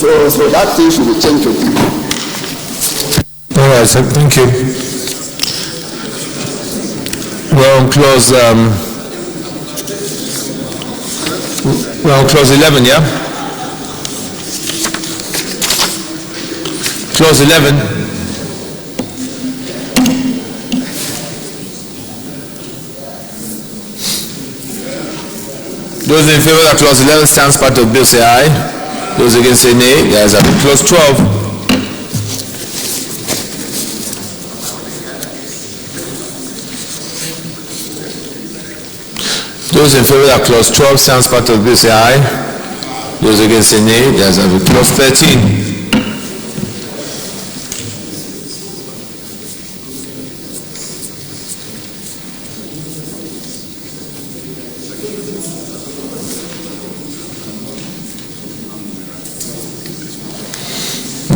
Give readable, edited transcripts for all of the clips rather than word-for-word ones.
So that thing should be changed to be. All right, sir. Thank you. We're on clause. We're on clause 11, yeah. Clause 11. Those in favor that clause 11 stands part of bill say aye. Those against say nay. The ayes have it. Clause 12. Those in favor that clause 12 stands part of bill say aye. Those against say nay. The ayes have it. Clause 13.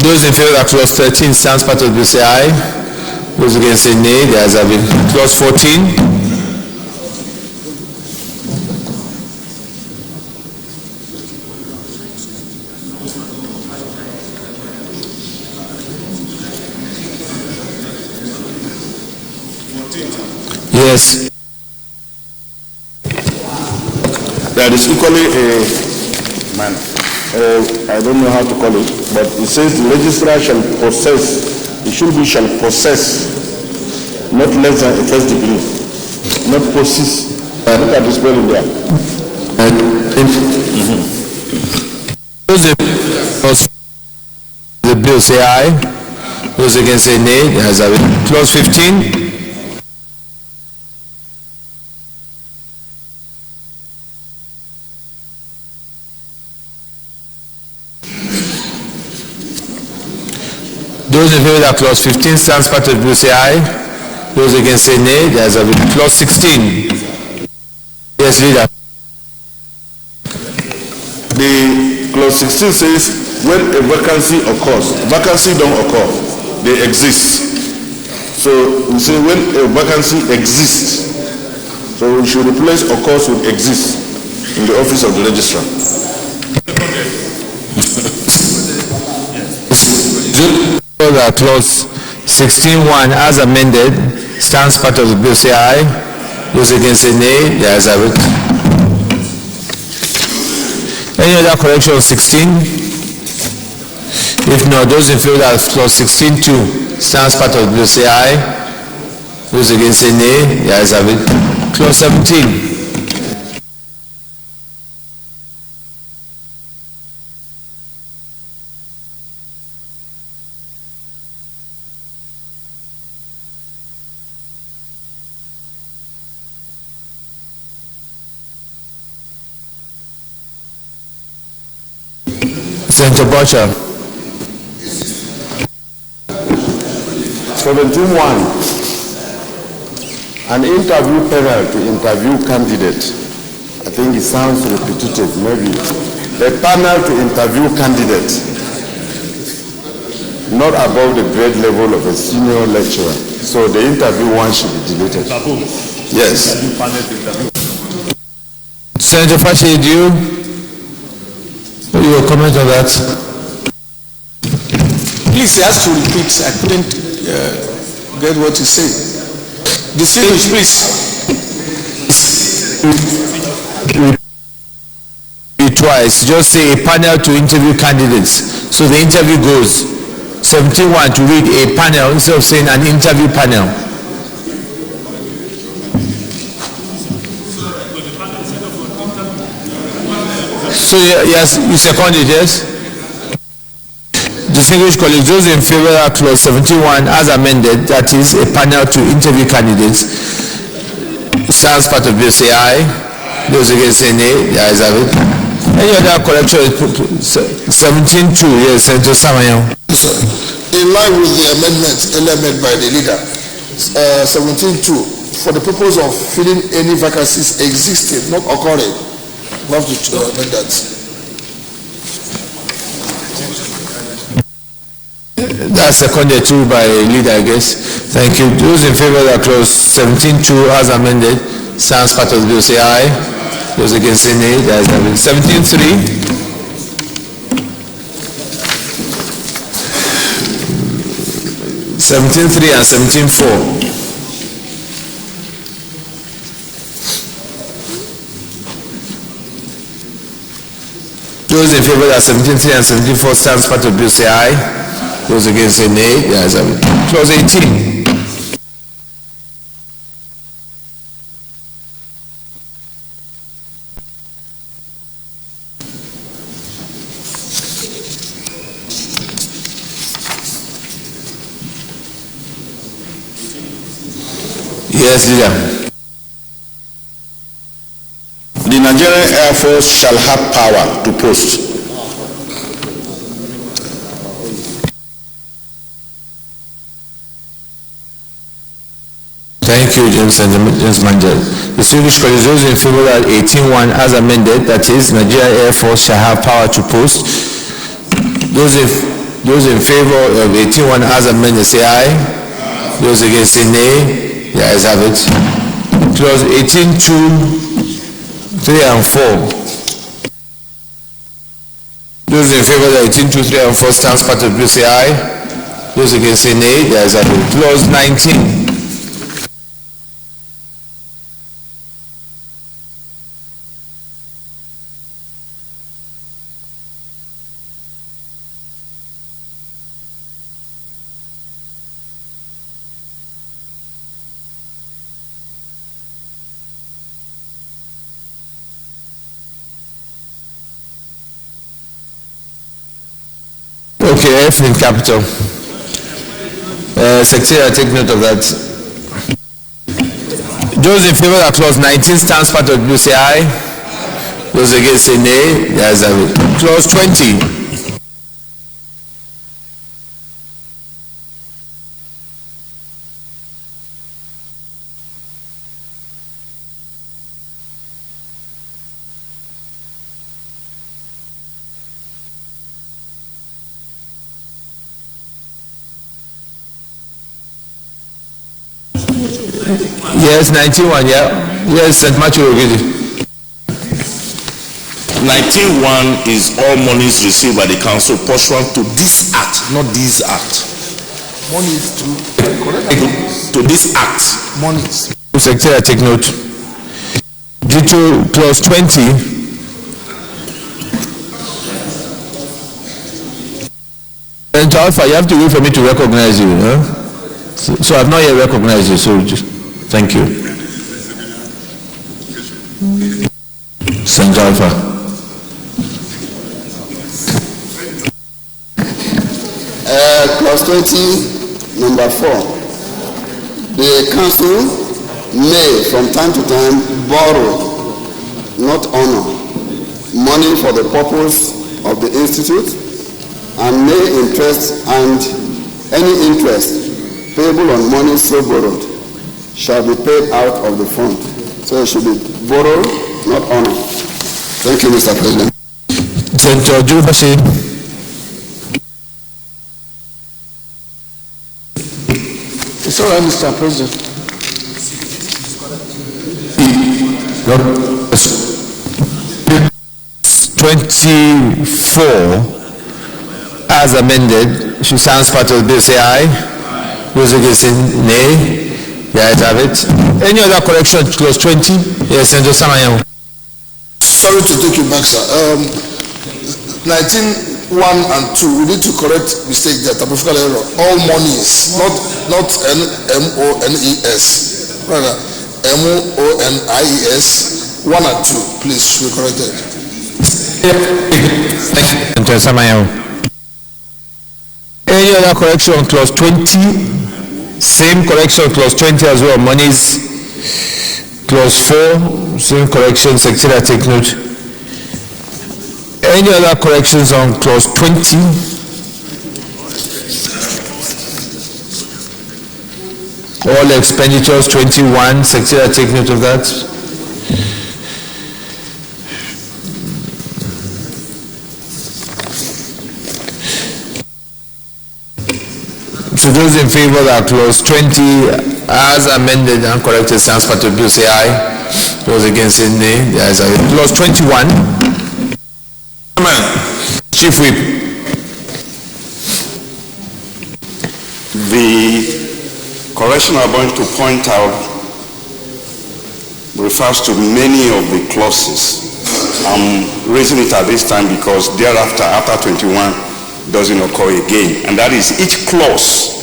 Those in favor that clause 13 stands part of the bill say aye. Those against say nay. The ayes have it. Clause 14. Yes. That is equally a man. I don't know how to call it, but it says the registrar shall possess, it should be shall possess, not less than a first degree, not possess. Look at the spelling there. Those in the bill say aye. Those against say nay. The ayes have it. Clause 15. Those in favor that clause 15 stands part of the bill say aye. Those against say nay. The ayes have it. Clause 16. Yes, leader. The clause 16 says when a vacancy occurs, vacancy don't occur, they exist. So we say when a vacancy exists, so we should replace occurs with exists in the office of the registrar. That clause 16(1) as amended stands part of the bill say aye. Those against say nay. The ayes have it. Any other correction on 16? If not, those in favor that clause 16(2) stands part of the bill say aye. Those against say nay. The ayes have it. Clause 17. Senator Butcher. 17(1). An interview panel to interview candidate. I think it sounds repetitive, maybe. A panel to interview candidate, not above the grade level of a senior lecturer. So the interview one should be deleted. Yes. Senator Fashe, do you will comment on that? Please, he has to repeat. I couldn't get what you say. Distinguished, please. Twice. Just say a panel to interview candidates. So the interview goes 17(1) to read a panel instead of saying an interview panel. So yes, you second it, yes? Distinguished colleagues, those in favor of clause 71 as amended, that is a panel to interview candidates, stands part of bill say aye. Those against say nay. The ayes have it. Any other correction? 17(2), yes, Senator Samayon. In line with the amendments earlier made by the leader, 17(2), for the purpose of filling any vacancies existing, not occurring, we have to amend that. That's seconded too by leader, I guess. Thank you. Those in favor of clause 17(2) as amended, stands part of the bill say aye. Those against say nay. The ayes have it. 17(3). 17.3 and 17.4. Those in favor that 17.3 and 17.4 stands part of bill say aye. Those against say nay. The ayes have it. Clause 18. Yes, leader. The Nigerian Air Force shall have power to post. Thank you, James Mandel. Distinguished colleagues, those in favor of 18.1 as amended, that is, Nigerian Air Force shall have power to post. Those in favor of 18.1 as amended say aye. Those against say nay. The ayes have it. Clause 18.2, 3 and 4. Those in favor of 18.2, 3 and 4 stands part of the bill say aye. Those against say nay. The ayes have it. Clause 19. Okay, F in capital. Secretary, take note of that. Those in favor of clause 19 stands part of the bill say aye. Those against say nay. The ayes have it. Clause 20. Yes, 91, yeah. Yes, St. Matthew Ogidi. 19.1 is all monies received by the council pursuant to this act, not this act. Monies To this act. monies. Secretary, take note. Due to clause 20, and Alpha, you have to wait for me to recognize you, huh? So I've not yet recognized you, so just thank you. St. Alpha. Clause 20, number 4. The council may from time to time borrow, not honor, money for the purpose of the institute, and may interest, and any interest payable on money so borrowed shall be paid out of the fund. So it should be borrowed, not honor. Thank you, Mr. President. Senator Jubashi. It's all right, Mr. President. 24 as amended, she sounds part of the bill say aye. Those against say nay. The ayes have it. Any other correction to clause 20? Yes, Senator Samayamu. Sorry to take you back, sir. 19.1 and 2, we need to correct mistake there, typographical error. All monies, not M-O-N-E-S. Rather, M-O-N-I-E-S. 1 and 2, please, should be corrected. Senator Samayamu. Any other correction on clause 20? Same correction clause 20 as well. Monies. Clause 4, same correction. Secretary, take note. Any other corrections on clause 20? All expenditures 21. Secretary, take note of that. So those in favor that clause 20 as amended and corrected stands part of the bill say aye. Those against say nay. The ayes have it. Clause 21. Chief Whip. The correction I'm going to point out refers to many of the clauses. I'm raising it at this time because thereafter, after 21, doesn't occur again. And that is, each clause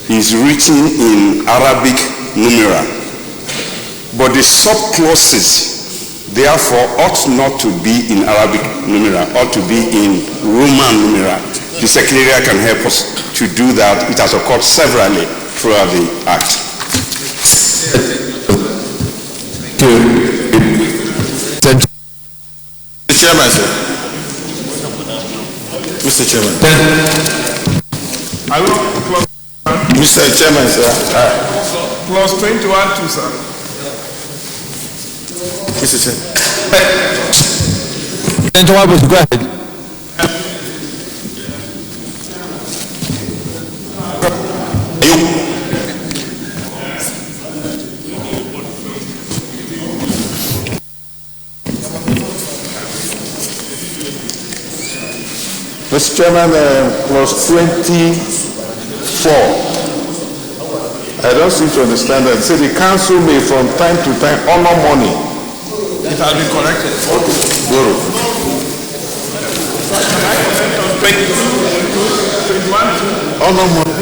is written in Arabic numeral. But the sub-clauses, therefore, ought not to be in Arabic numeral, ought to be in Roman numeral. The Secretariat can help us to do that. It has occurred severally throughout the Act. Mr. Chairman, sir. Mr. Chairman. Mr. Chairman, sir. Clause 21 too, sir. Mr. Chairman. 21, go ahead. Mr. Chairman, clause 24. I don't seem to understand that. Say the council may from time to time honor money. It has been corrected. Guru. 21. Honor money.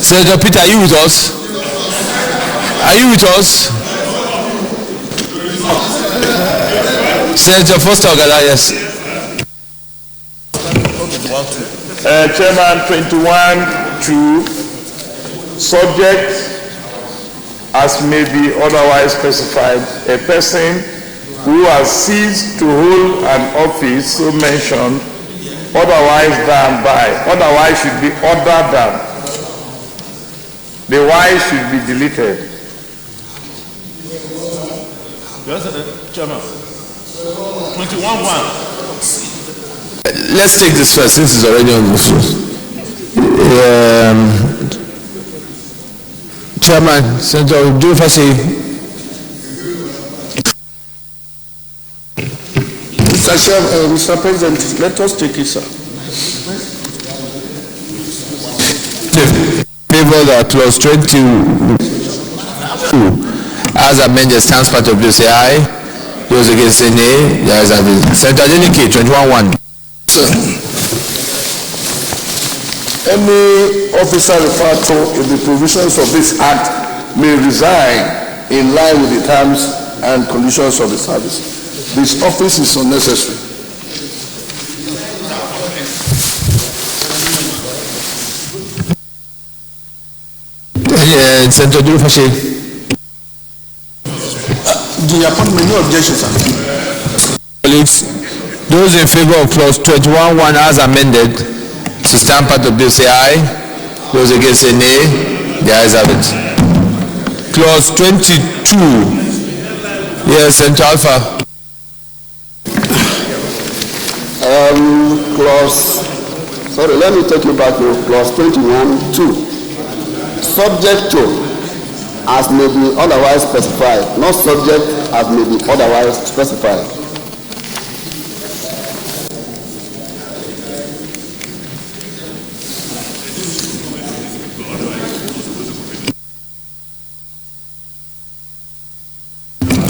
Senator Peter, are you with us? Are you with us? Senator Foster Ogada, yes. Chairman, 21(2), subject as may be otherwise specified, a person who has ceased to hold an office so mentioned, otherwise than by, otherwise should be other than. The Y should be deleted. Yes, Chairman. 21(1). Let's take this first, since it's already on the floor. Chairman, Senator Dufasi. Mr. President, let us take it, sir. Favor that clause 22 as amended stands part of bill, say aye. Those against say nay. The ayes have it. Senator Adenike, 21(1). Any officer referred to in the provisions of this act may resign in line with the terms and conditions of the service. This office is unnecessary. Senator Dufasi. The appointment, no objection, sir. Colleagues, those in favor of clause 21(1) as amended to stand part of bill, say aye. Those against say nay. The ayes have it. Clause 22. Yes, Senator Alpha. Let me take you back to clause 21(2). Subject to as may be otherwise specified, not subject as may be otherwise specified.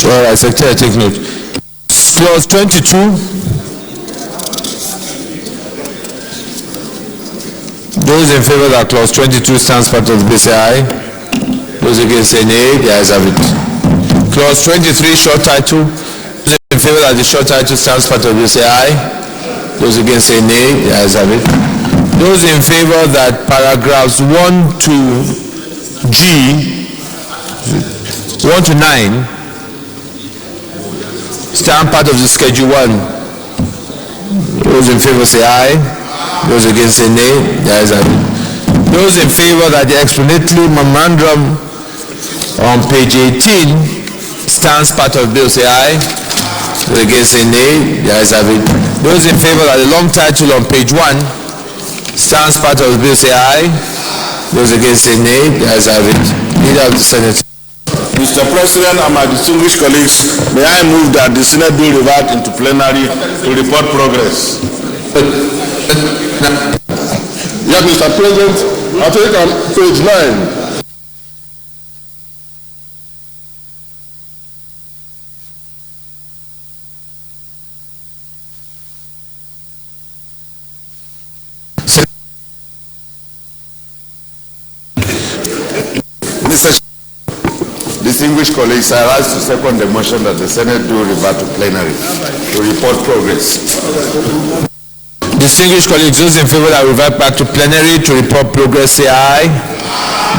All right, Secretary, take note. Clause 22. Those in favor that clause 22 stands part of the bill, say aye. Those against say nay. The ayes have it. Clause 23, short title. Those in favor that the short title stands part of the bill, say aye. Those against say nay. The ayes have it. Those in favor that paragraphs 1 to G, 1 to 9, stand part of the Schedule 1. Those in favor say aye. Those against say nay. The ayes have it. Those in favor that the explanatory memorandum on page 18 stands part of bill, say aye. Those against say nay. The ayes have it. Those in favor that the long title on page 1 stands part of the bill, say aye. Those against say nay. The ayes have it. Leader of the Senate. Mr. President and my distinguished colleagues, may I move that the Senate be revert into plenary to report progress. Yes, Mr. President, I take on page 9. Distinguished colleagues, I rise to second the motion that the Senate do revert to plenary to report progress. Distinguished colleagues, those in favor that revert back to plenary to report progress, say aye.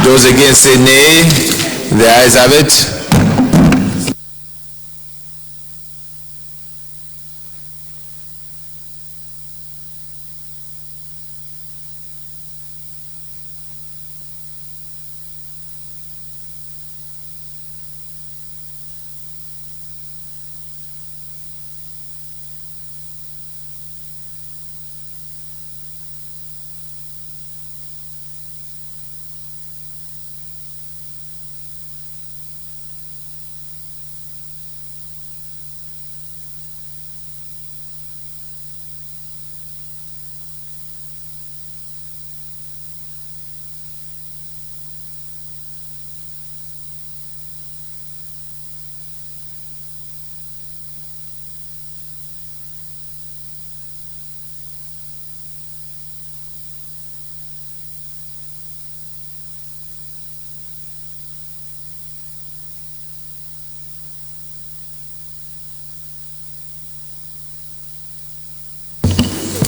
Those against, say nay. The ayes have it.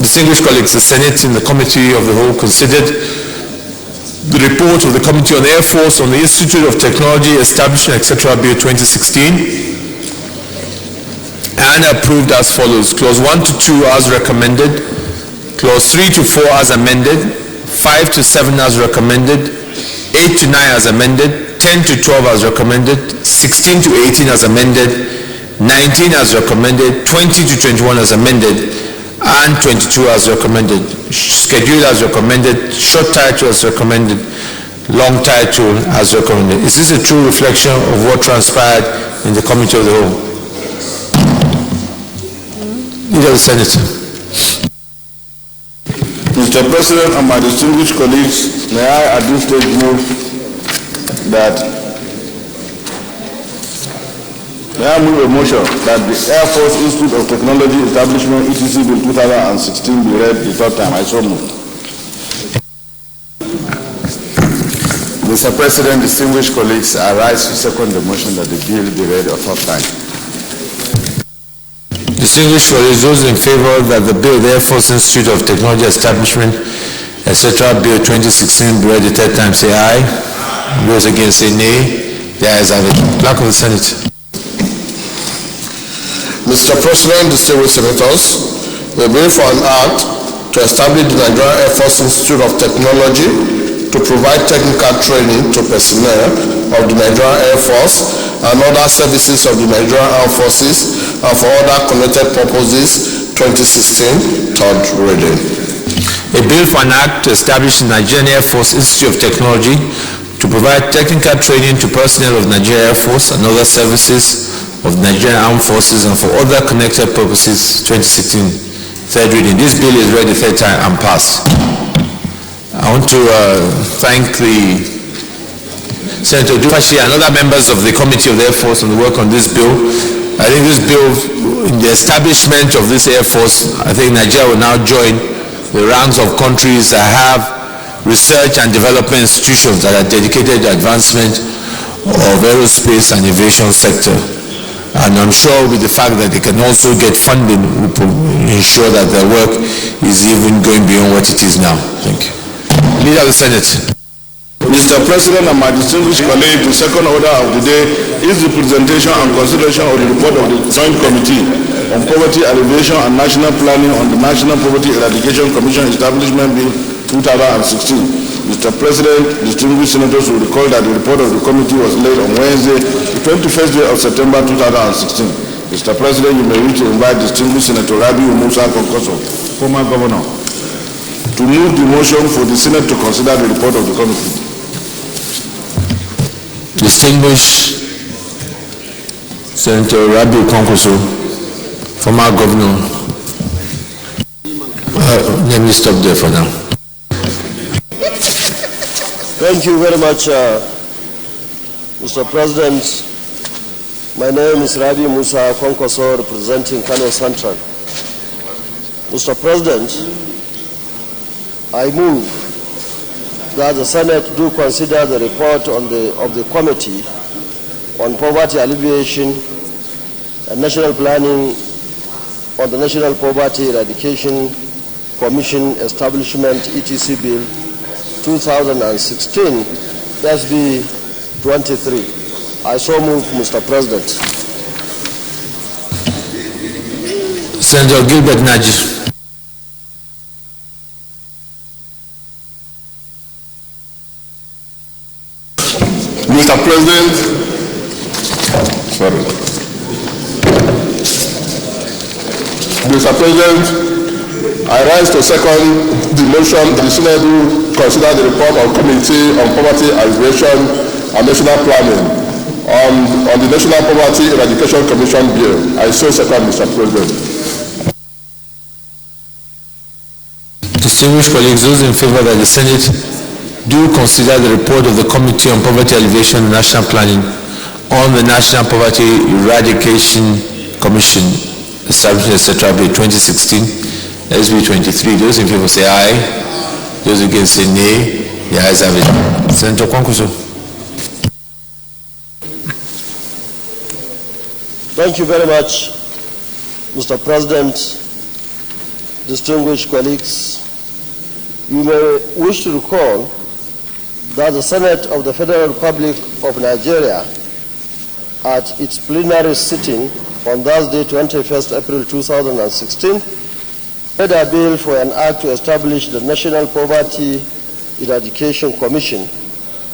Distinguished colleagues, the Senate in the Committee of the Whole considered the report of the Committee on Air Force on the Institute of Technology Establishment, etc., Bill 2016, and approved as follows. Clause 1 to 2 as recommended, Clause 3 to 4 as amended, 5 to 7 as recommended, 8 to 9 as amended, 10 to 12 as recommended, 16 to 18 as amended, 19 as recommended, 20 to 21 as amended, and 22 as recommended. Schedule as recommended, short title as recommended, long title as recommended. Is this a true reflection of what transpired in the Committee of the Whole? Leader of the Senate. Mr. President and my distinguished colleagues, may I at this stage move that a motion that the Air Force Institute of Technology Establishment ETC Bill 2016 be read the third time. I so move. Mr. President, distinguished colleagues, I rise to second the motion that the bill be read a third time. Distinguished colleagues, those in favor that the bill, the Air Force Institute of Technology Establishment, etc., Bill 2016 be read the third time, say aye. Those against, say nay. The ayes have it. Clerk of the Senate. Mr. President, distinguished senators, the bill for an act to establish the Nigerian Air Force Institute of Technology to provide technical training to personnel of the Nigerian Air Force and other services of the Nigerian Armed Forces and for other connected purposes, 2016, third reading. A bill for an act to establish the Nigerian Air Force Institute of Technology to provide technical training to personnel of the Nigerian Air Force and other services of the Nigerian Armed Forces and for other connected purposes, 2016, third reading. This bill is read the third time and passed. I want to thank the Senator Dufashi and other members of the Committee of the Air Force on the work on this bill. I think this bill, in the establishment of this Air Force, I think Nigeria will now join the ranks of countries that have research and development institutions that are dedicated to advancement of aerospace and aviation sector. And I'm sure with the fact that they can also get funding will ensure that their work is even going beyond what it is now. Thank you. Leader of the Senate. Mr. President and my distinguished colleague, the second order of the day is the presentation and consideration of the report of the Joint Committee on Poverty Alleviation and National Planning on the National Poverty Eradication Commission Establishment Bill 2016. Mr. President, distinguished senators will recall that the report of the committee was laid on Wednesday, the 21st day of September 2016. Mr. President, you may wish to invite distinguished Senator Rabiu Musa Konkoso, former governor, to move the motion for the Senate to consider the report of the committee. Distinguished Senator Rabiu Konkoso, former governor. Let me stop there for now. Thank you very much, Mr. President. My name is Rabi Musa Konkoso, representing Kano Central. Mr. President, I move that the Senate do consider the report of the Committee on Poverty Alleviation and National Planning on the National Poverty Eradication Commission Establishment ETC Bill 2016, SB 23. I so move, Mr. President. Senator Gilbert Naji. Mr. President, Mr. President, I rise to second the motion that the Senate will consider the report of Committee on Poverty Alleviation and National Planning on the National Poverty Eradication Commission Bill. I so second, Mr. President. Distinguished colleagues, those in favor that the Senate do consider the report of the Committee on Poverty Alleviation and National Planning on the National Poverty Eradication Commission Establishment, etc. Bill 2016, SB 23. Those in favor say aye. Those against say nay. The ayes have it. Senator Kwankwaso. Thank you very much, Mr. President, distinguished colleagues. You may wish to recall that the Senate of the Federal Republic of Nigeria, at its plenary sitting on Thursday, 21st April 2016, made a bill for an act to establish the National Poverty Eradication Commission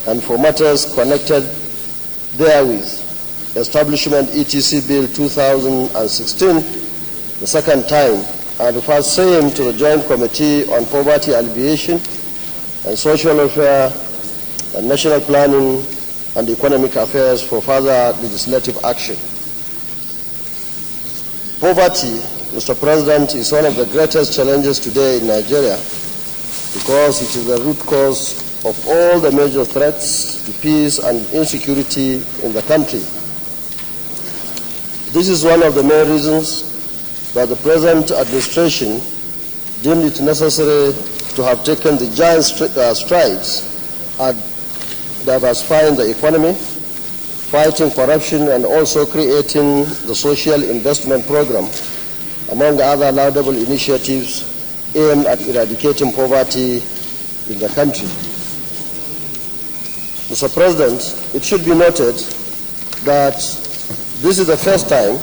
and for matters connected therewith, Establishment ETC Bill 2016, the second time, and referred same to the Joint Committee on Poverty Alleviation and Social Welfare and National Planning and Economic Affairs for further legislative action. Poverty, Mr. President, is one of the greatest challenges today in Nigeria because it is the root cause of all the major threats to peace and insecurity in the country. This is one of the main reasons that the present administration deemed it necessary to have taken the giant strides at diversifying the economy, fighting corruption, and also creating the social investment program, among other laudable initiatives aimed at eradicating poverty in the country. Mr. President, it should be noted that this is the first time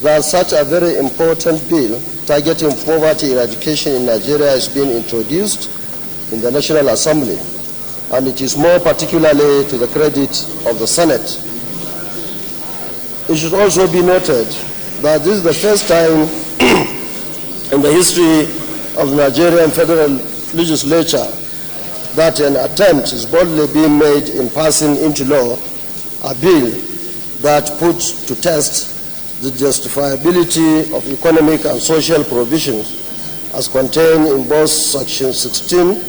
that such a very important bill targeting poverty eradication in Nigeria is being introduced in the National Assembly, and it is more particularly to the credit of the Senate. It should also be noted that this is the first time in the history of the Nigerian Federal Legislature that an attempt is boldly being made in passing into law a bill that puts to test the justifiability of economic and social provisions as contained in both Section 16,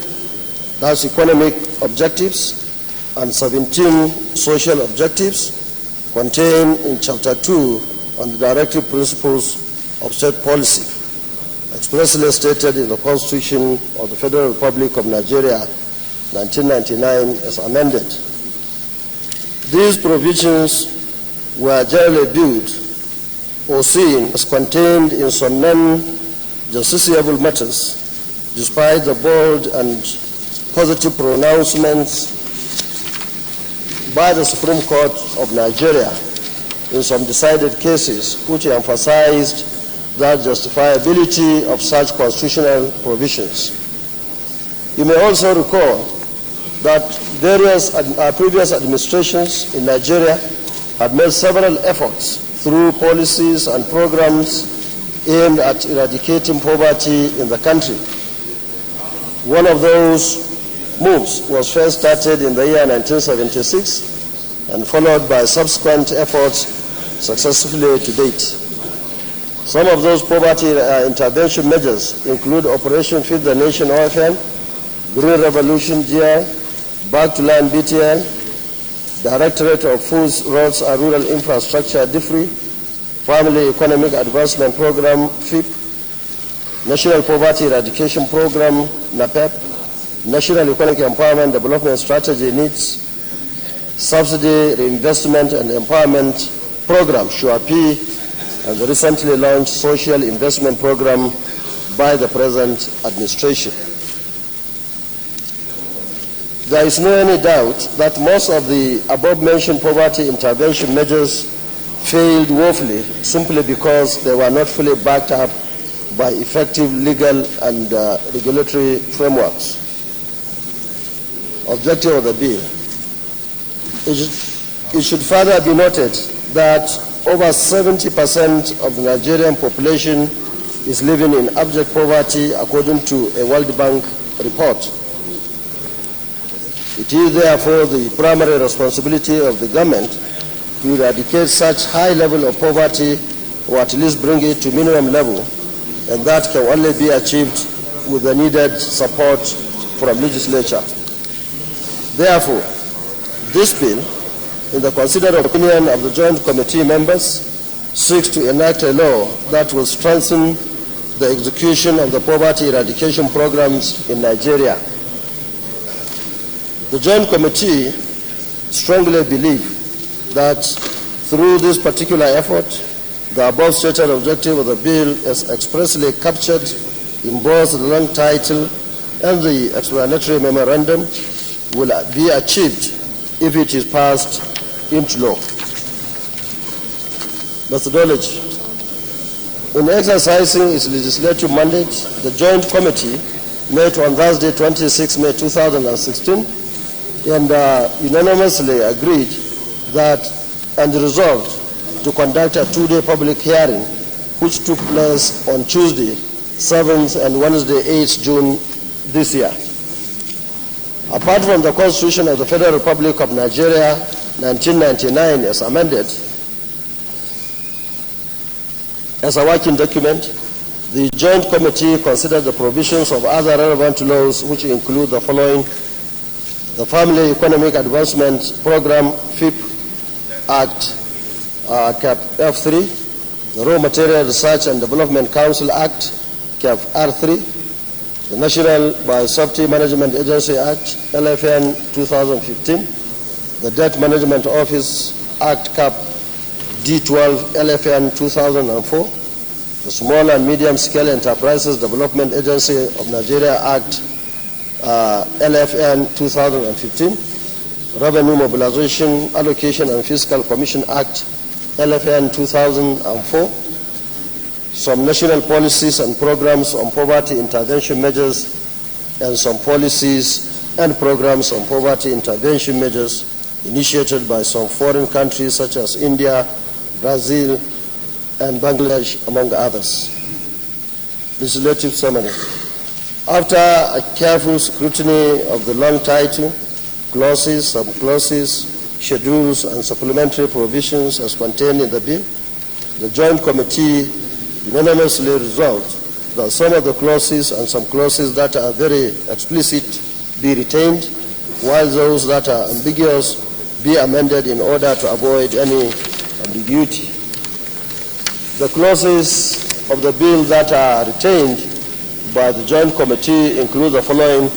that's economic objectives, and 17, social objectives, contained in Chapter 2 on the directive principles of state policy, expressly stated in the Constitution of the Federal Republic of Nigeria, 1999, as amended. These provisions were generally viewed or seen as contained in some non-justiciable matters, despite the bold and positive pronouncements by the Supreme Court of Nigeria in some decided cases, which emphasized the justifiability of such constitutional provisions. You may also recall that various previous administrations in Nigeria have made several efforts through policies and programs aimed at eradicating poverty in the country. One of those moves was first started in the year 1976 and followed by subsequent efforts successfully to date. Some of those poverty intervention measures include Operation Feed the Nation OFN, Green Revolution GL, Back to Land BTL, Directorate of Foods, Roads and Rural Infrastructure DFRI, Family Economic Advancement Program FIP, National Poverty Eradication Program NAPEP, National Economic Empowerment Development Strategy needs subsidy, reinvestment, and empowerment program, SURE-P, and the recently launched social investment program by the present administration. There is no any doubt that most of the above-mentioned poverty intervention measures failed woefully simply because they were not fully backed up by effective legal and regulatory frameworks. Objective of the bill. It should further be noted that over 70% of the Nigerian population is living in abject poverty according to a World Bank report. It is therefore the primary responsibility of the government to eradicate such high level of poverty, or at least bring it to minimum level, and that can only be achieved with the needed support from legislature. Therefore, this bill, in the considered opinion of the Joint Committee members, seeks to enact a law that will strengthen the execution of the poverty eradication programs in Nigeria. The Joint Committee strongly believes that through this particular effort, the above stated objective of the bill is expressly captured in both the long title and the explanatory memorandum will be achieved if it is passed into law. Methodology. In exercising its legislative mandate, the Joint Committee met on Thursday, 26 May 2016, and unanimously agreed that and resolved to conduct a two-day public hearing, which took place on Tuesday, 7th and Wednesday, 8th June this year. Apart from the Constitution of the Federal Republic of Nigeria, 1999, as amended, as a working document, the Joint Committee considered the provisions of other relevant laws, which include the following: the Family Economic Advancement Program, FIP Act, Cap F3, the Raw Material Research and Development Council Act, Cap R3, the National Biosafety Management Agency Act, LFN 2015, the Debt Management Office Act, Cap D12, LFN 2004, the Small and Medium Scale Enterprises Development Agency of Nigeria Act, LFN 2015, Revenue Mobilization, Allocation and Fiscal Commission Act, LFN 2004, some national policies and programs on poverty intervention measures, and some policies and programs on poverty intervention measures initiated by some foreign countries such as India, Brazil, and Bangladesh, among others. Legislative summary. After a careful scrutiny of the long title, clauses, subclauses, schedules, and supplementary provisions as contained in the bill, the Joint Committee unanimously resolved that some of the clauses and some clauses that are very explicit be retained, while those that are ambiguous be amended in order to avoid any ambiguity. The clauses of the bill that are retained by the Joint Committee include the following: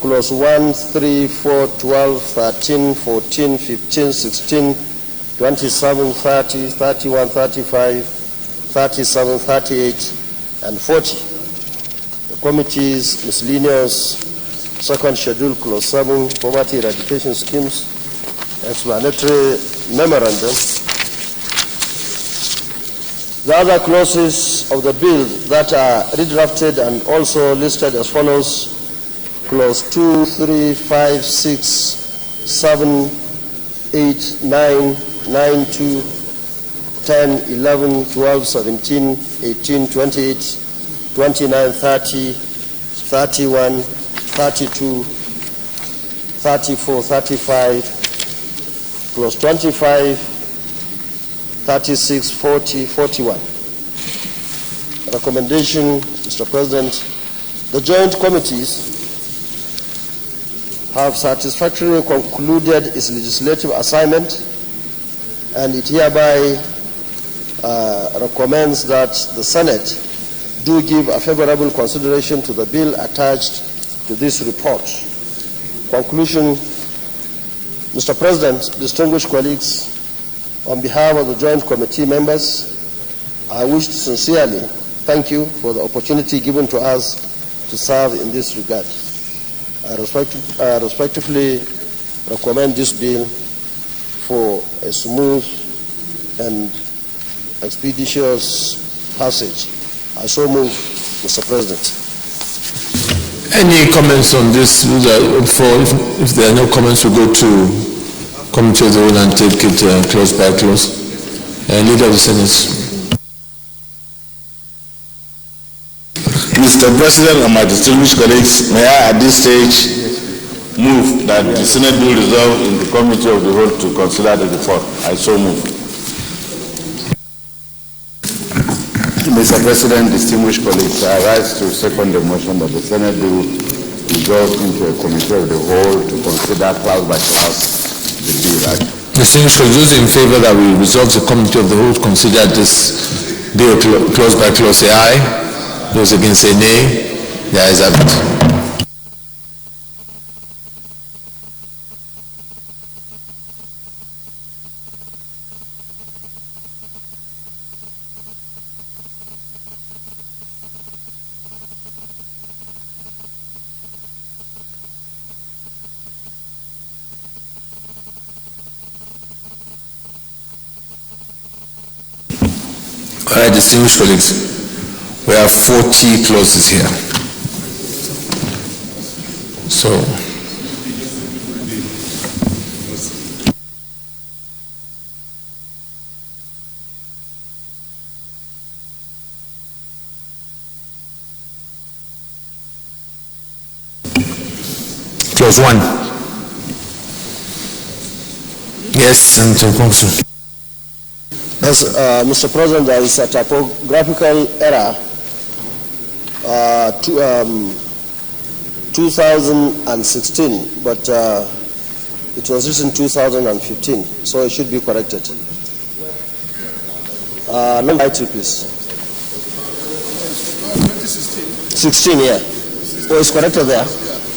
Clause 1, 3, 4, 12, 13, 14, 15, 16, 27, 30, 31, 35, 37, 38, and 40. The Committee's miscellaneous second schedule, Clause 7, Poverty Eradication Schemes, explanatory memorandum. The other clauses of the bill that are redrafted and also listed as follows: Clause 2, 3, 5, 6, 7, 8, 9, 9, 2, 10, 11, 12, 17, 18, 28, 29, 30, 31, 32, 34, 35, Clause 25, 36, 40, 41. Recommendation, Mr. President, the joint committees have satisfactorily concluded its legislative assignment, and it hereby recommends that the Senate do give a favorable consideration to the bill attached to this report. Conclusion, Mr. President, distinguished colleagues, on behalf of the Joint Committee members, I wish to sincerely thank you for the opportunity given to us to serve in this regard. I respectively recommend this bill for a smooth and expeditious passage. I so move, Mr. President. Any comments on this? If there are no comments, we'll go to Committee of the Whole and take it close by close. Leader of the Senate. Mr. President and my distinguished colleagues, may I at this stage move that the Senate be resolved in the Committee of the Whole to consider the report. I so move. Mr. President, distinguished colleagues, I rise to second the motion that the Senate be resolved into a Committee of the Whole to consider clause by clause the bill. Distinguished colleagues, those in favor that we resolve the Committee of the Whole to consider this bill clause by clause, say aye. Those against, say nay. The ayes have it. All right, distinguished colleagues, we have 40 clauses here. So, clause 1. Yes, Senator Kongsu. Yes, Mr. President, there is a typographical error. 2016, but it was written 2015, so it should be corrected. Number 2, please. 16, yeah. Oh, it's corrected there.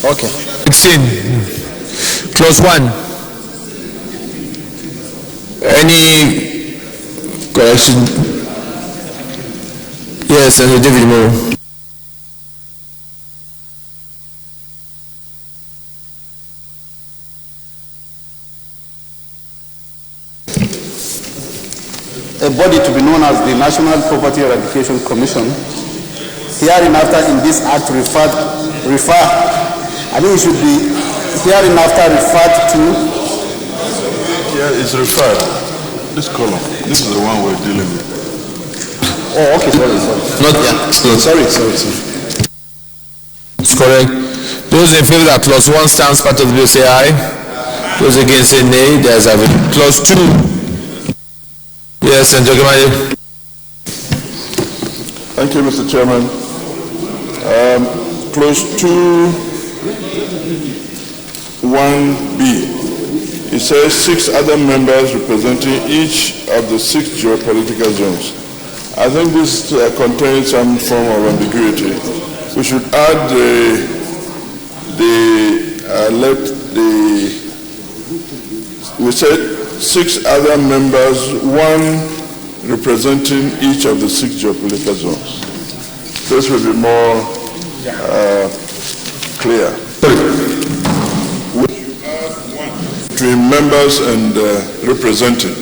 Okay. 16. Clause 1. Any correction? Yes, Senator David Moore. A body to be known as the National Poverty Eradication Commission, hereinafter in this act I think it should be hereinafter referred to. Yeah, it's referred. This column, this is the one we're dealing with. Oh, okay, sorry. Not yet. Sorry. It's correct. Those in favor that clause 1 stands part of the bill, say aye. Those against, say nay. The ayes have it. Clause 2. Yes, Senator Gamade. Thank you, Mr. Chairman. Clause 2(1)(b). It says 6 other members representing each of the 6 geopolitical zones. I think this contains some form of ambiguity. We should add we said 6 other members, 1 representing each of the 6 geopolitical zones. This will be more clear. Between members and representing.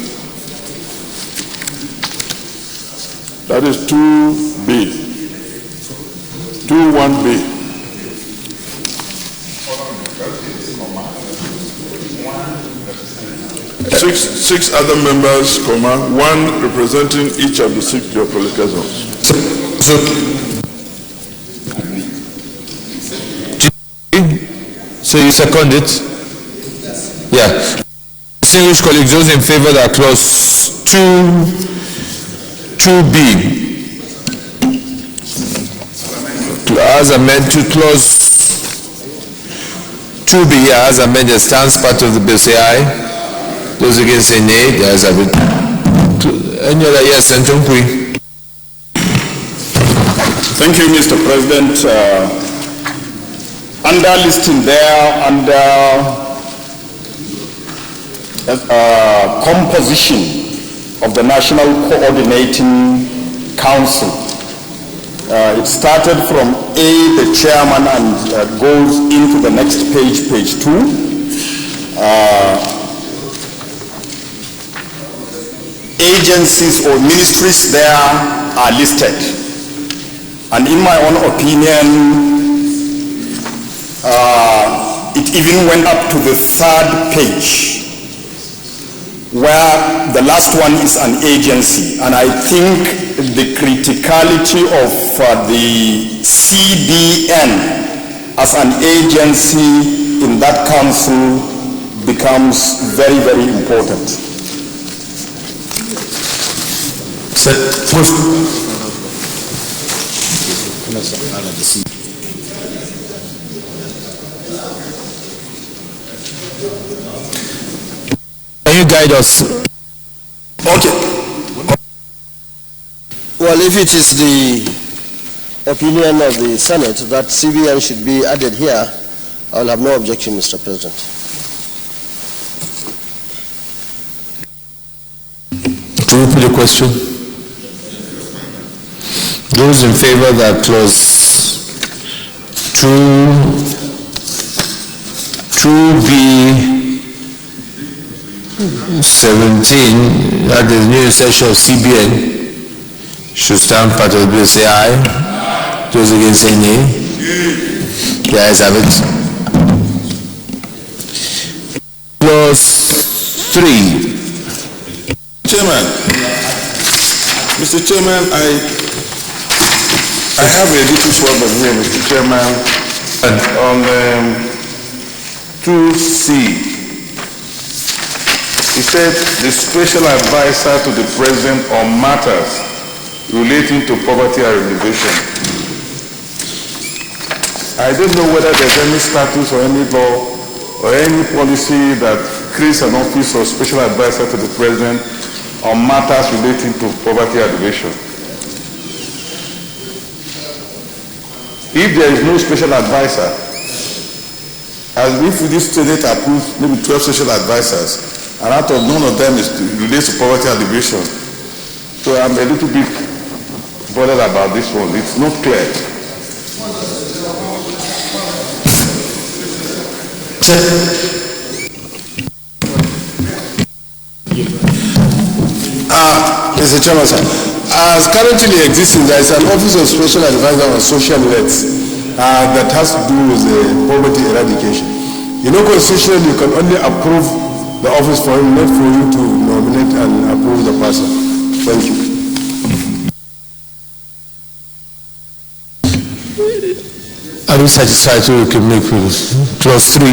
That is 2(b). 2(1)(b). Six other members, 1 representing each of the 6 geopolitical zones. So you second it? Yeah. Distinguished colleagues, those in favor that clause 2(b) as amended to clause 2(b) as amended stands part of the bill, say aye. Those against, say nay. The ayes have it. Any other? Yes, Senator Nkui. Thank you, Mr. President. under listing there, under composition of the National Coordinating Council. It started from A, the chairman, and goes into the next page, page 2. Agencies or ministries there are listed. And in my own opinion, it even went up to the 3rd page, where the last one is an agency. And I think the criticality of the CBN as an agency in that council becomes very, very important. Can you guide us? Okay. Well, if it is the opinion of the Senate that CBN should be added here, I will have no objection, Mr. President. To repeat the question. Those in favor that clause 2B 17, that is new section of CBN, should stand part of the bill, say aye. Those against say nay. The ayes have it. Clause 3. Chairman, Mr. Chairman, I have a little problem here, Mr. Chairman, on 2C. He said the special advisor to the president on matters relating to poverty alleviation. I don't know whether there's any status or any law or any policy that creates an office of special advisor to the president on matters relating to poverty alleviation. If there is no special advisor, as if this Senate approves maybe 12 special advisors, and out of none of them relates to poverty alleviation. So I'm a little bit bothered about this one. It's not clear. Mr. Chairman, sir, as currently existing, there is an Office of Special Advisor on Social Rights that has to do with poverty eradication. You know, constitutionally, you can only approve the office for him, not for you to nominate and approve the person. Thank you. Are you satisfied so you can make clause 3?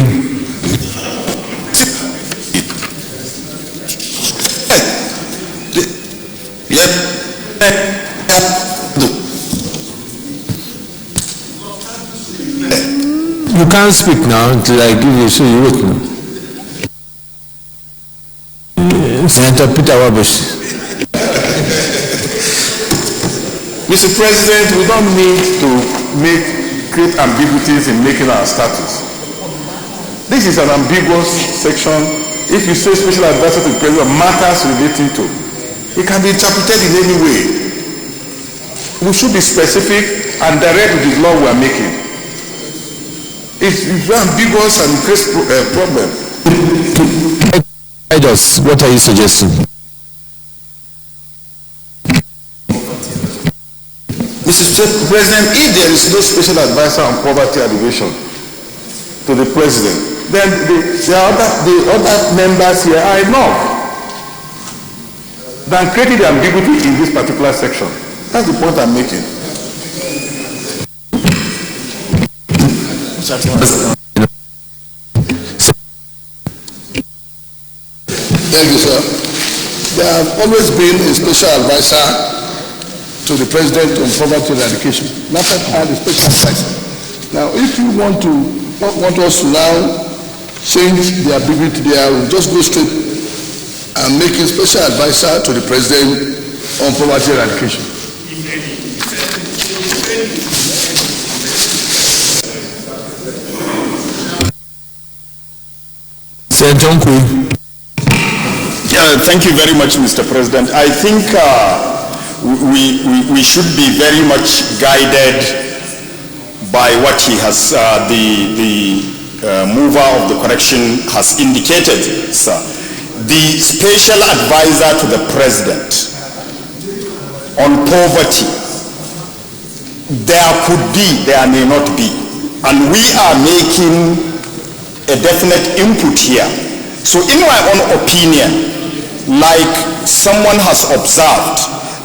You can't speak now until I give you, so you wait now. Senator Peter Wabush. Mr. President, we don't need to create ambiguities in making our status. This is an ambiguous section. If you say special advisor to the president matters relating to, it can be interpreted in any way. We should be specific and direct with the law we are making. It's ambiguous and creates a problem. What are you suggesting? Mr. President, if there is no special advisor on poverty alleviation to the president, then the other members here are enough than creating the ambiguity in this particular section. That's the point I'm making. Thank you, sir. There have always been a special advisor to the president on poverty eradication. NAPEP had a special advisor. Now, if you want us to now change the ambiguity there, we'll just go straight and make a special advisor to the president on poverty eradication. Thank you very much, Mr. President. I think we should be very much guided by what he has, the mover of the correction has indicated, sir. The special advisor to the president on poverty, there could be, there may not be, and we are making a definite input here. So in my own opinion, like someone has observed,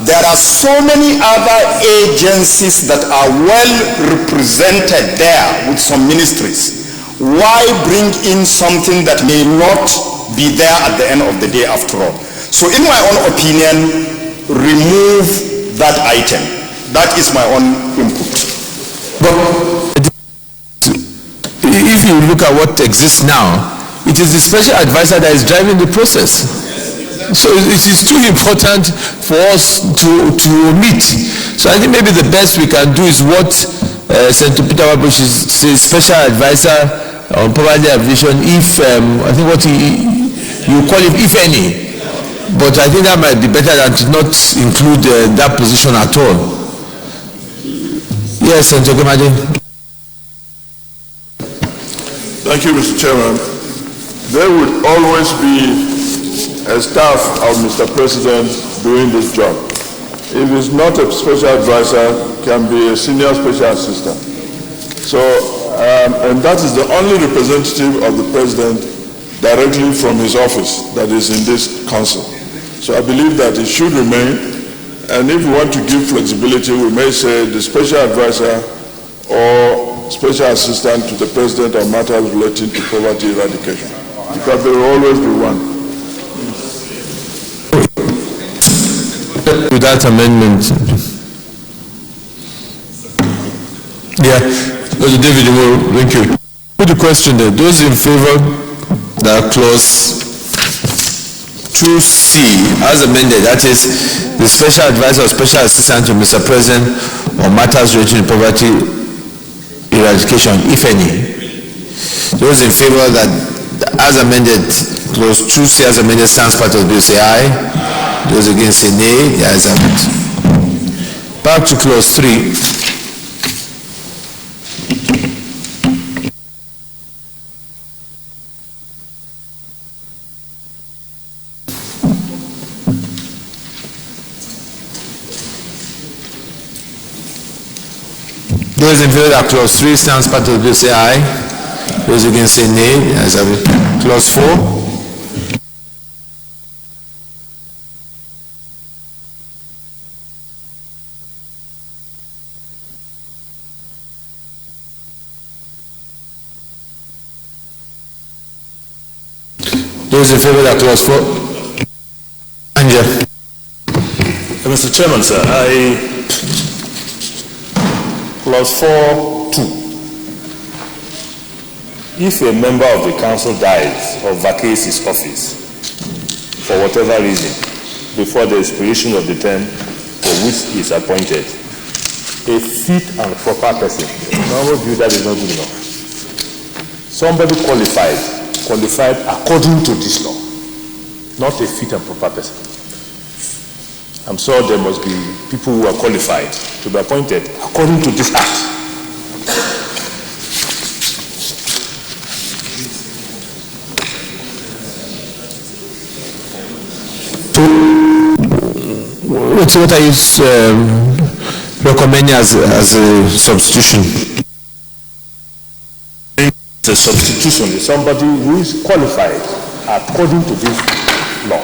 there are so many other agencies that are well represented there with some ministries. Why bring in something that may not be there at the end of the day after all? So in my own opinion, remove that item. That is my own input. But if you look at what exists now, it is the special advisor that is driving the process. So it is too important for us to omit. So I think maybe the best we can do is what Senator Peter Wabush says, special advisor on poverty alleviation, if, I think what you call it, if any. But I think that might be better than to not include that position at all. Yes, Senator Gomade. Thank you, Mr. Chairman. There would always be a staff of Mr. President doing this job. If it's not a special advisor, can be a senior special assistant. So, and that is the only representative of the president directly from his office that is in this council. So I believe that it should remain, and if we want to give flexibility, we may say the special advisor or special assistant to the president on matters relating to poverty eradication, because there will always be one. With that amendment. Yeah, David, thank you. Put the question there. Those in favor that clause 2C as amended, that is the special advisor or special assistant to Mr. President on matters relating to poverty eradication, if any. Those in favor that as amended, clause 2C as amended stands part of the bill, say aye. Those against say nay. The ayes have it. Back to clause 3. Those in favor that clause 3 stands part of the bill, say aye. Those against say nay. The ayes have it. Clause 4. Those in favor that clause 4? Anja. Mr. Chairman, sir, clause 4(2). If a member of the council dies or vacates his office for whatever reason before the expiration of the term for which he is appointed, a fit and proper person, in our view, that is not good enough. Somebody qualified according to this law, not a fit and proper person. I'm sure there must be people who are qualified to be appointed according to this act. So what are you recommending as a substitution? The substitution is somebody who is qualified according to this law,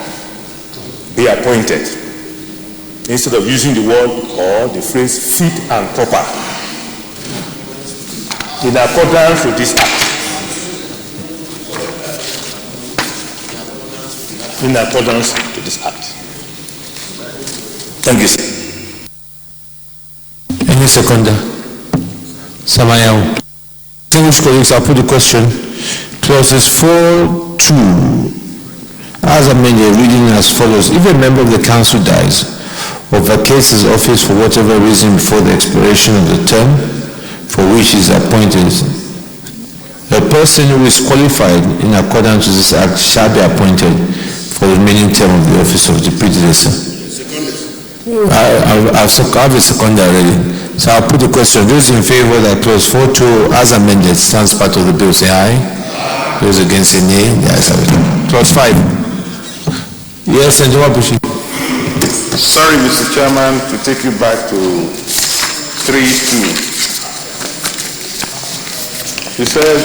be appointed, instead of using the word or the phrase fit and proper, in accordance with this act. In accordance to this act. Thank you, sir. Any seconder? Samayao. Distinguished colleagues, I'll put the question. Clauses 4(2) as amended, reading as follows. If a member of the council dies or vacates his office for whatever reason before the expiration of the term for which he is appointed, a person who is qualified in accordance with this act shall be appointed for the remaining term of the office of the predecessor. I've a second already. So I'll put the question. Those in favor that clause 4.2 as amended stands part of the bill say aye. Those against say nay. The ayes have it. Clause 5. Yes, Senator Wabushi. Sorry, Mr. Chairman, to take you back to 3.2. He said,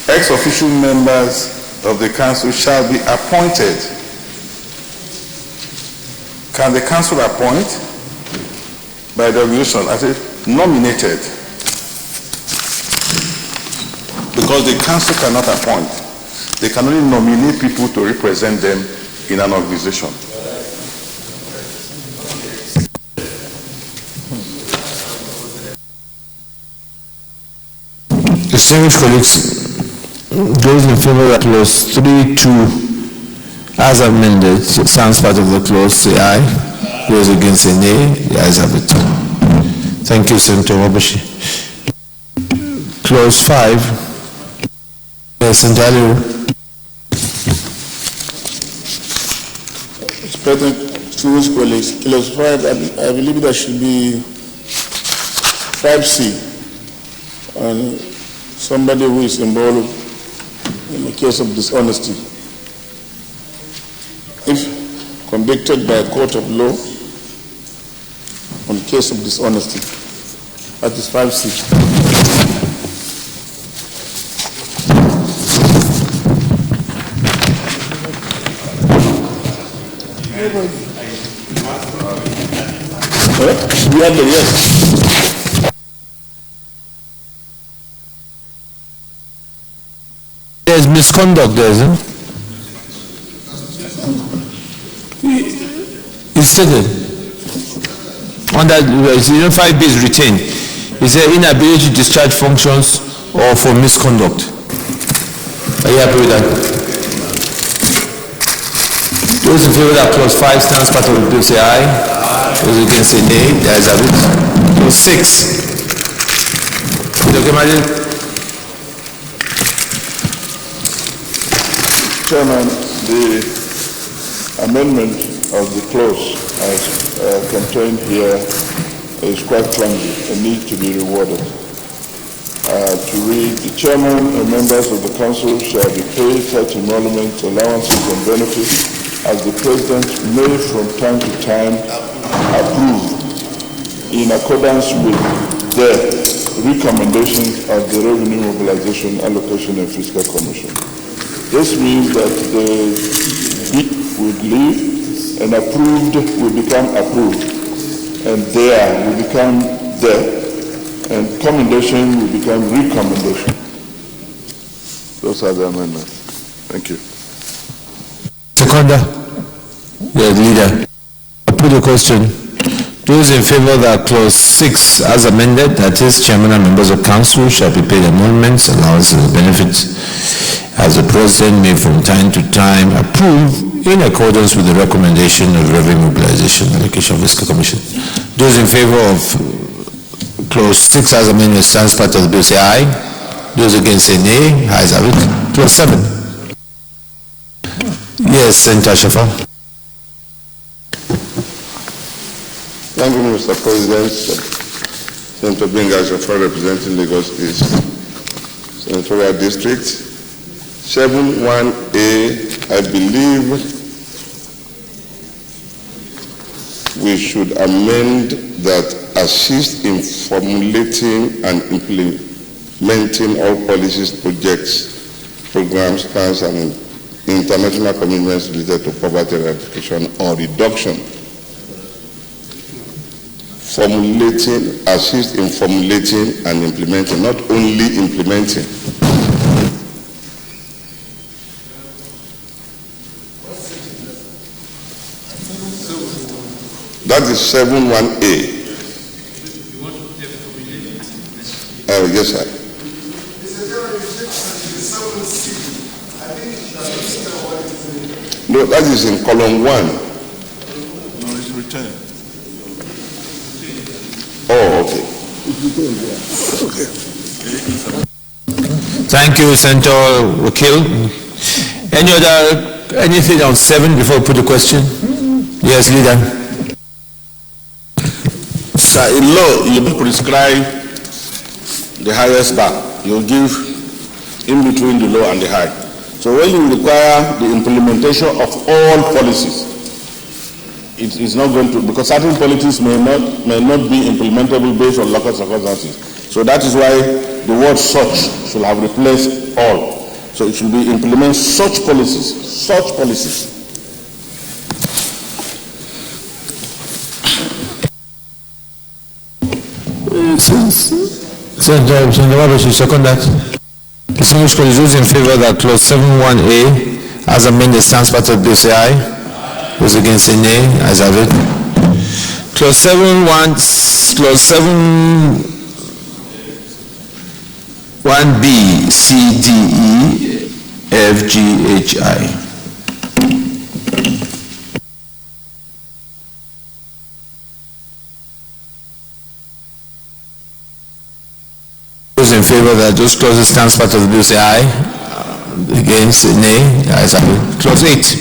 ex-official members of the council shall be appointed. Can the council appoint? By the resolution, I said, nominated. Because the council cannot appoint. They can only nominate people to represent them in an organization. Distinguished colleagues, those in favor of clause 3.2 as amended stands part of the clause say aye. Those against say nay. The ayes have it. Thank you, Senator Wabushi. Clause 5. Yes, Senator Aliu. Mr. President, distinguished colleagues, clause 5, I believe there should be 5C on somebody who is involved in a case of dishonesty. If convicted by a court of law on case of dishonesty, that is 5C. We have the yes. There's misconduct there, isn't it? It's stated. On that, 5B is retained. Is there inability to discharge functions or for misconduct? Are you happy with that? Those in favor of that clause 5 stands part of the bill say aye. Those against say nay. The ayes have it. Clause 6. Chairman, the amendment of the clause as contained here is quite clumsy and needs to be rewarded. To read, the chairman and members of the council shall be paid such emoluments, allowances, and benefits as the president may from time to time approve in accordance with the recommendations of the Revenue Mobilization, Allocation, and Fiscal Commission. This means that the bid would leave and approved will become approved, and there will become there, and commendation will become recommendation. Those are the amendments. Thank you. Seconder, the leader. I put the question. Those in favor of that clause 6 as amended, that is, chairman and members of council shall be paid emoluments, allowances, and benefits as the president may from time to time approve in accordance with the recommendation of Revenue Mobilization Allocation Fiscal Commission. Those in favor of clause 6 as amended stands part of the bill say aye. Those against say nay. Ayes have it. Clause 7. Yes, Senator Shafa. Thank you, Mr. President. Senator Benga Shafa, representing Lagos East Senatorial District. 7.1a, I believe we should amend that assist in formulating and implementing all policies, projects, programs, plans, and international commitments related to poverty eradication or reduction. Formulating, assist in formulating and implementing, not only implementing. That is 7.1a. Yes, sir. No, that is in column 1. No, it's returned. Oh, okay. Thank you, Senator Wakil. Anything on 7 before we put the question? Yes, leader. Sir, in law, you prescribe the highest bar. You give in between the low and the high. So when you require the implementation of all policies, it is not going to, because certain policies may not be implementable based on local circumstances. So that is why the word such should have replaced all. So it should be implement such policies, such policies. Senator Wabash, you second that? Distinguished colleagues, those in favor that clause 7(1)A as amended stands part of bill, say aye. Those against say nay. Ayes have it. Clause 7(1)(b), C, D, E, F, G, H, I. Those in favor that those clauses stands part of the bill, say aye. Against, say nay. Ayes have it. Clause 8.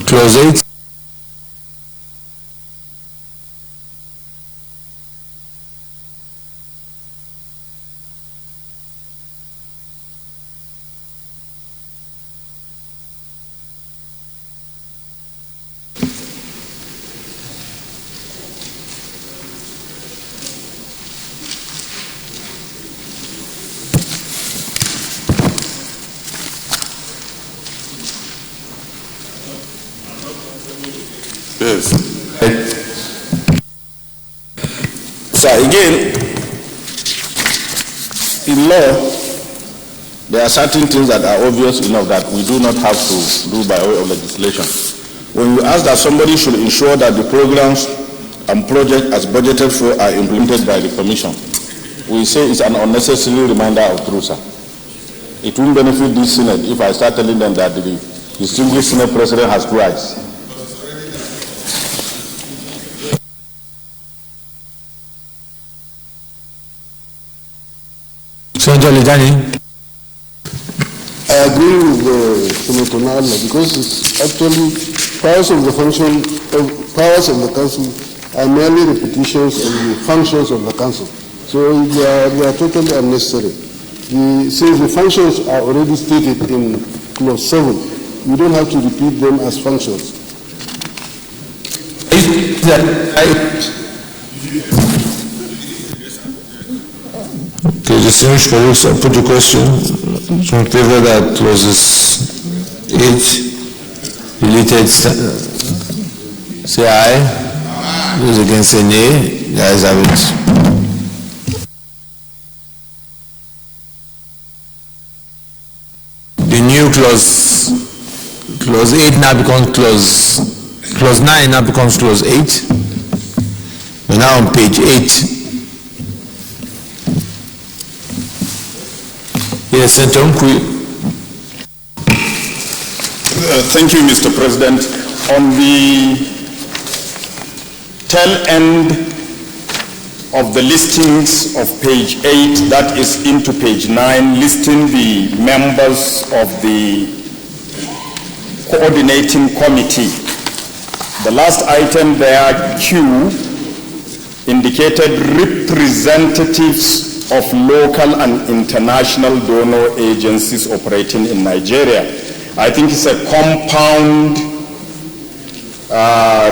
Clause 8. Yes. So again, in law, there are certain things that are obvious enough that we do not have to do by way of legislation. When you ask that somebody should ensure that the programs and projects as budgeted for are implemented by the Commission, we say it's an unnecessary reminder of truth, sir. It won't benefit this Senate if I start telling them that the distinguished Senate President has 2 eyes. Senator Lidani. I agree with Senator Nala because it's actually powers of the council are merely repetitions of the functions of the council. So they are totally unnecessary. Since the functions are already stated in clause 7, you don't have to repeat them as functions. Okay, distinguished colleagues, I put the question. So in favor that clauses 8 deleted, say aye. Those against say nay. The ayes have it. The new clause 8 now becomes clause 9 now becomes clause 8. We're now on page 8. Yes, Senator Nkui. Thank you, Mr. President. On the tail end of the listings of page 8, that is into page 9, listing the members of the coordinating committee. The last item there, Q, indicated representatives of local and international donor agencies operating in Nigeria. I think it's a compound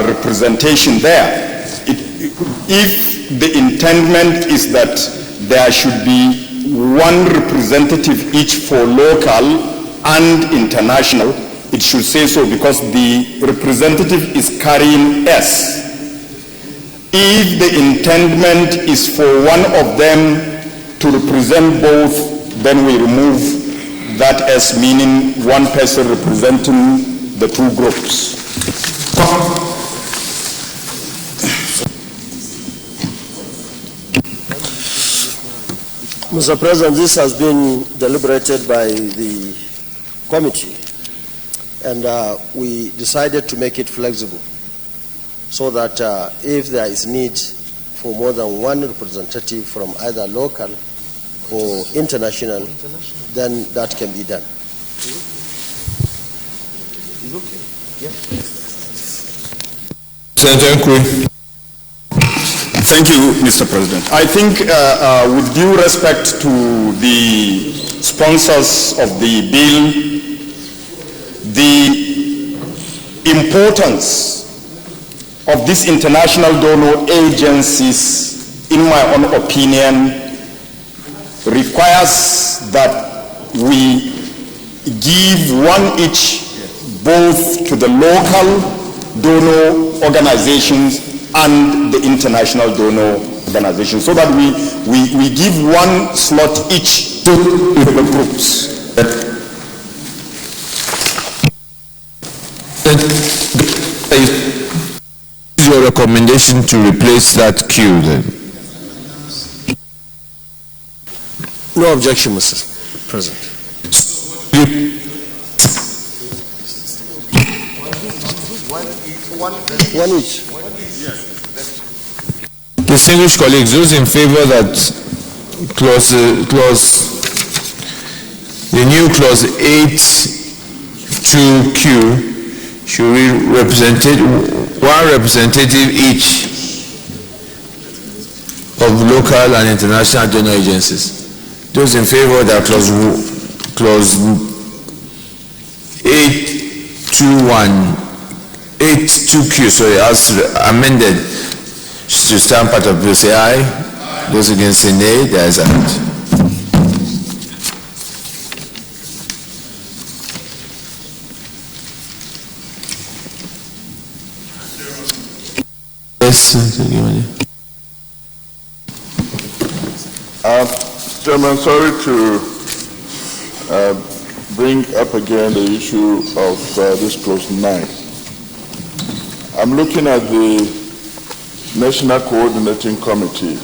representation there. If the intendment is that there should be one representative each for local and international, it should say so because the representative is carrying S. If the intendment is for one of them to represent both, then we remove that as meaning one person representing the 2 groups. Mr. President, this has been deliberated by the committee, and we decided to make it flexible. so that if there is need for more than one representative from either local or international, then that can be done. Senator Nkwe. Thank you, Mr. President. I think with due respect to the sponsors of the bill, the importance of these international donor agencies, in my own opinion, requires that we give one each both to the local donor organizations and the international donor organizations, so that we give one slot each to the groups. Is your recommendation to replace that queue then? No objection, Mr. President. One each. Distinguished colleagues, those in favor that the new clause 8(2)Q should be one representative each of local and international donor agencies. Those in favor that clause 8(2)Q, as amended, to stand part of bill, say aye. Those against say nay. There is a hand. Yes, Chairman, sorry to bring up again the issue of this clause 9. I'm looking at the National Coordinating Committee,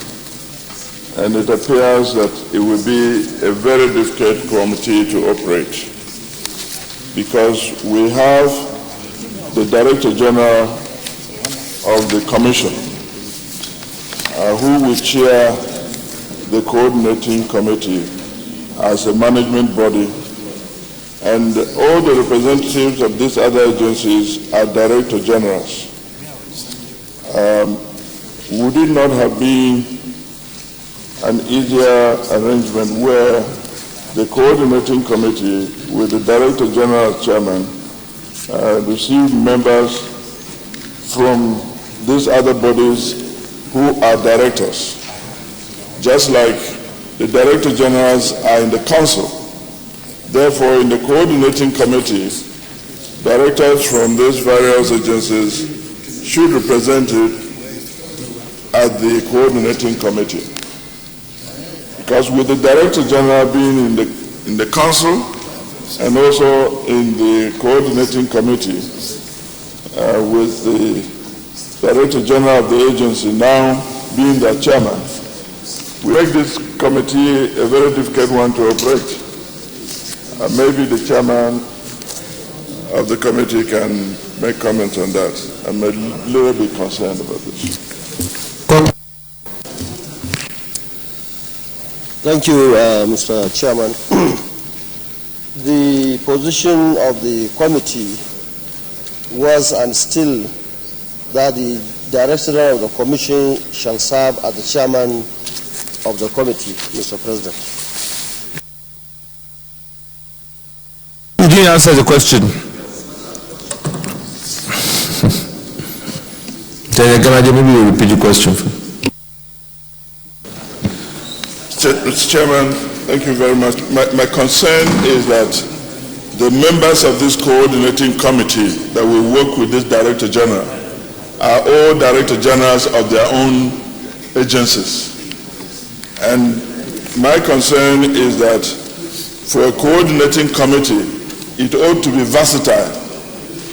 and it appears that it will be a very difficult committee to operate, because we have the Director General of the Commission, who will chair the Coordinating Committee as a management body, and all the representatives of these other agencies are Director Generals. Would it not have been an easier arrangement where the Coordinating Committee with the Director General as Chairman received members from these other bodies who are directors, just like the Director Generals are in the Council? Therefore, in the Coordinating Committee, directors from these various agencies should represent it at the Coordinating Committee. Because with the Director General being in the Council and also in the Coordinating Committee, with the Director General of the agency now being their chairman, we make this committee a very difficult one to operate. Maybe the chairman of the committee can make comments on that. I'm a little bit concerned about this. Thank you, Mr. Chairman. The position of the committee was and still that the Director General of the Commission shall serve as the chairman of the committee, Mr. President. You didn't answer the question. Maybe you repeat the question. Mr. Chairman, thank you very much. My concern is that the members of this coordinating committee that will work with this Director General are all Director Generals of their own agencies. And my concern is that for a coordinating committee, it ought to be versatile,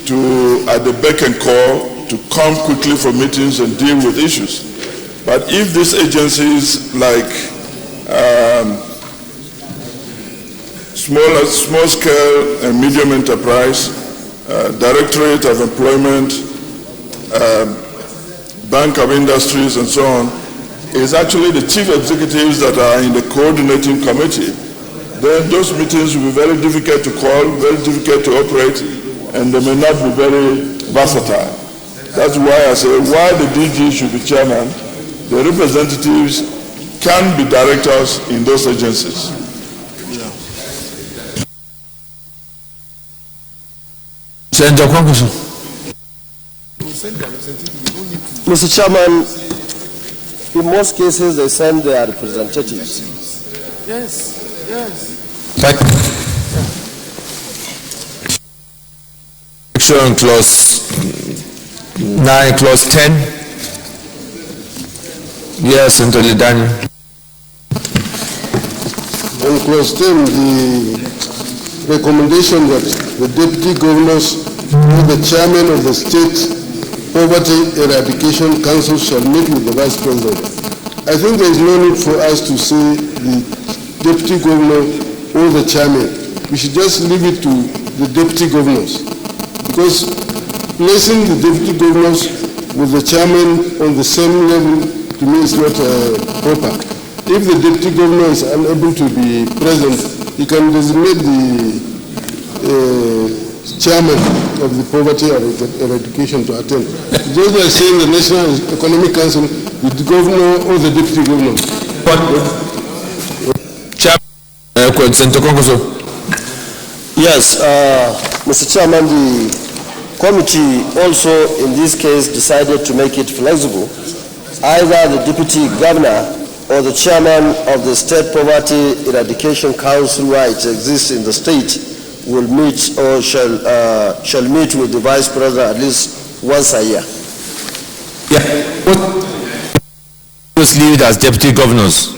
to, at the beck and call, to come quickly for meetings and deal with issues. But if these agencies like small scale and medium enterprise, Directorate of Employment, Bank of Industries and so on, is actually the chief executives that are in the coordinating committee, then those meetings will be very difficult to call, very difficult to operate, and they may not be very versatile. That's why I say why the DG should be chairman. The representatives can be directors in those agencies. Mr. Chairman, in most cases they send their representatives. Yes, yes. Section clause 9, clause 10. Yes, Senator Daniel. On clause 10, the recommendation that the deputy governors or the chairman of the state Poverty Eradication Council shall meet with the Vice President. I think there is no need for us to say the Deputy Governor or the Chairman. We should just leave it to the Deputy Governors, because placing the Deputy Governors with the Chairman on the same level to me is not proper. If the Deputy Governor is unable to be present, he can designate the Chairman of the Poverty Eradication to attend. Just like saying the National Economic Council with the Governor or the Deputy Governor. Yes, Mr. Chairman, the committee also in this case decided to make it flexible. Either the Deputy Governor or the Chairman of the State Poverty Eradication Council, where it exists in the state, will meet or shall meet with the Vice President at least once a year. Yeah. Just leave it as deputy governors.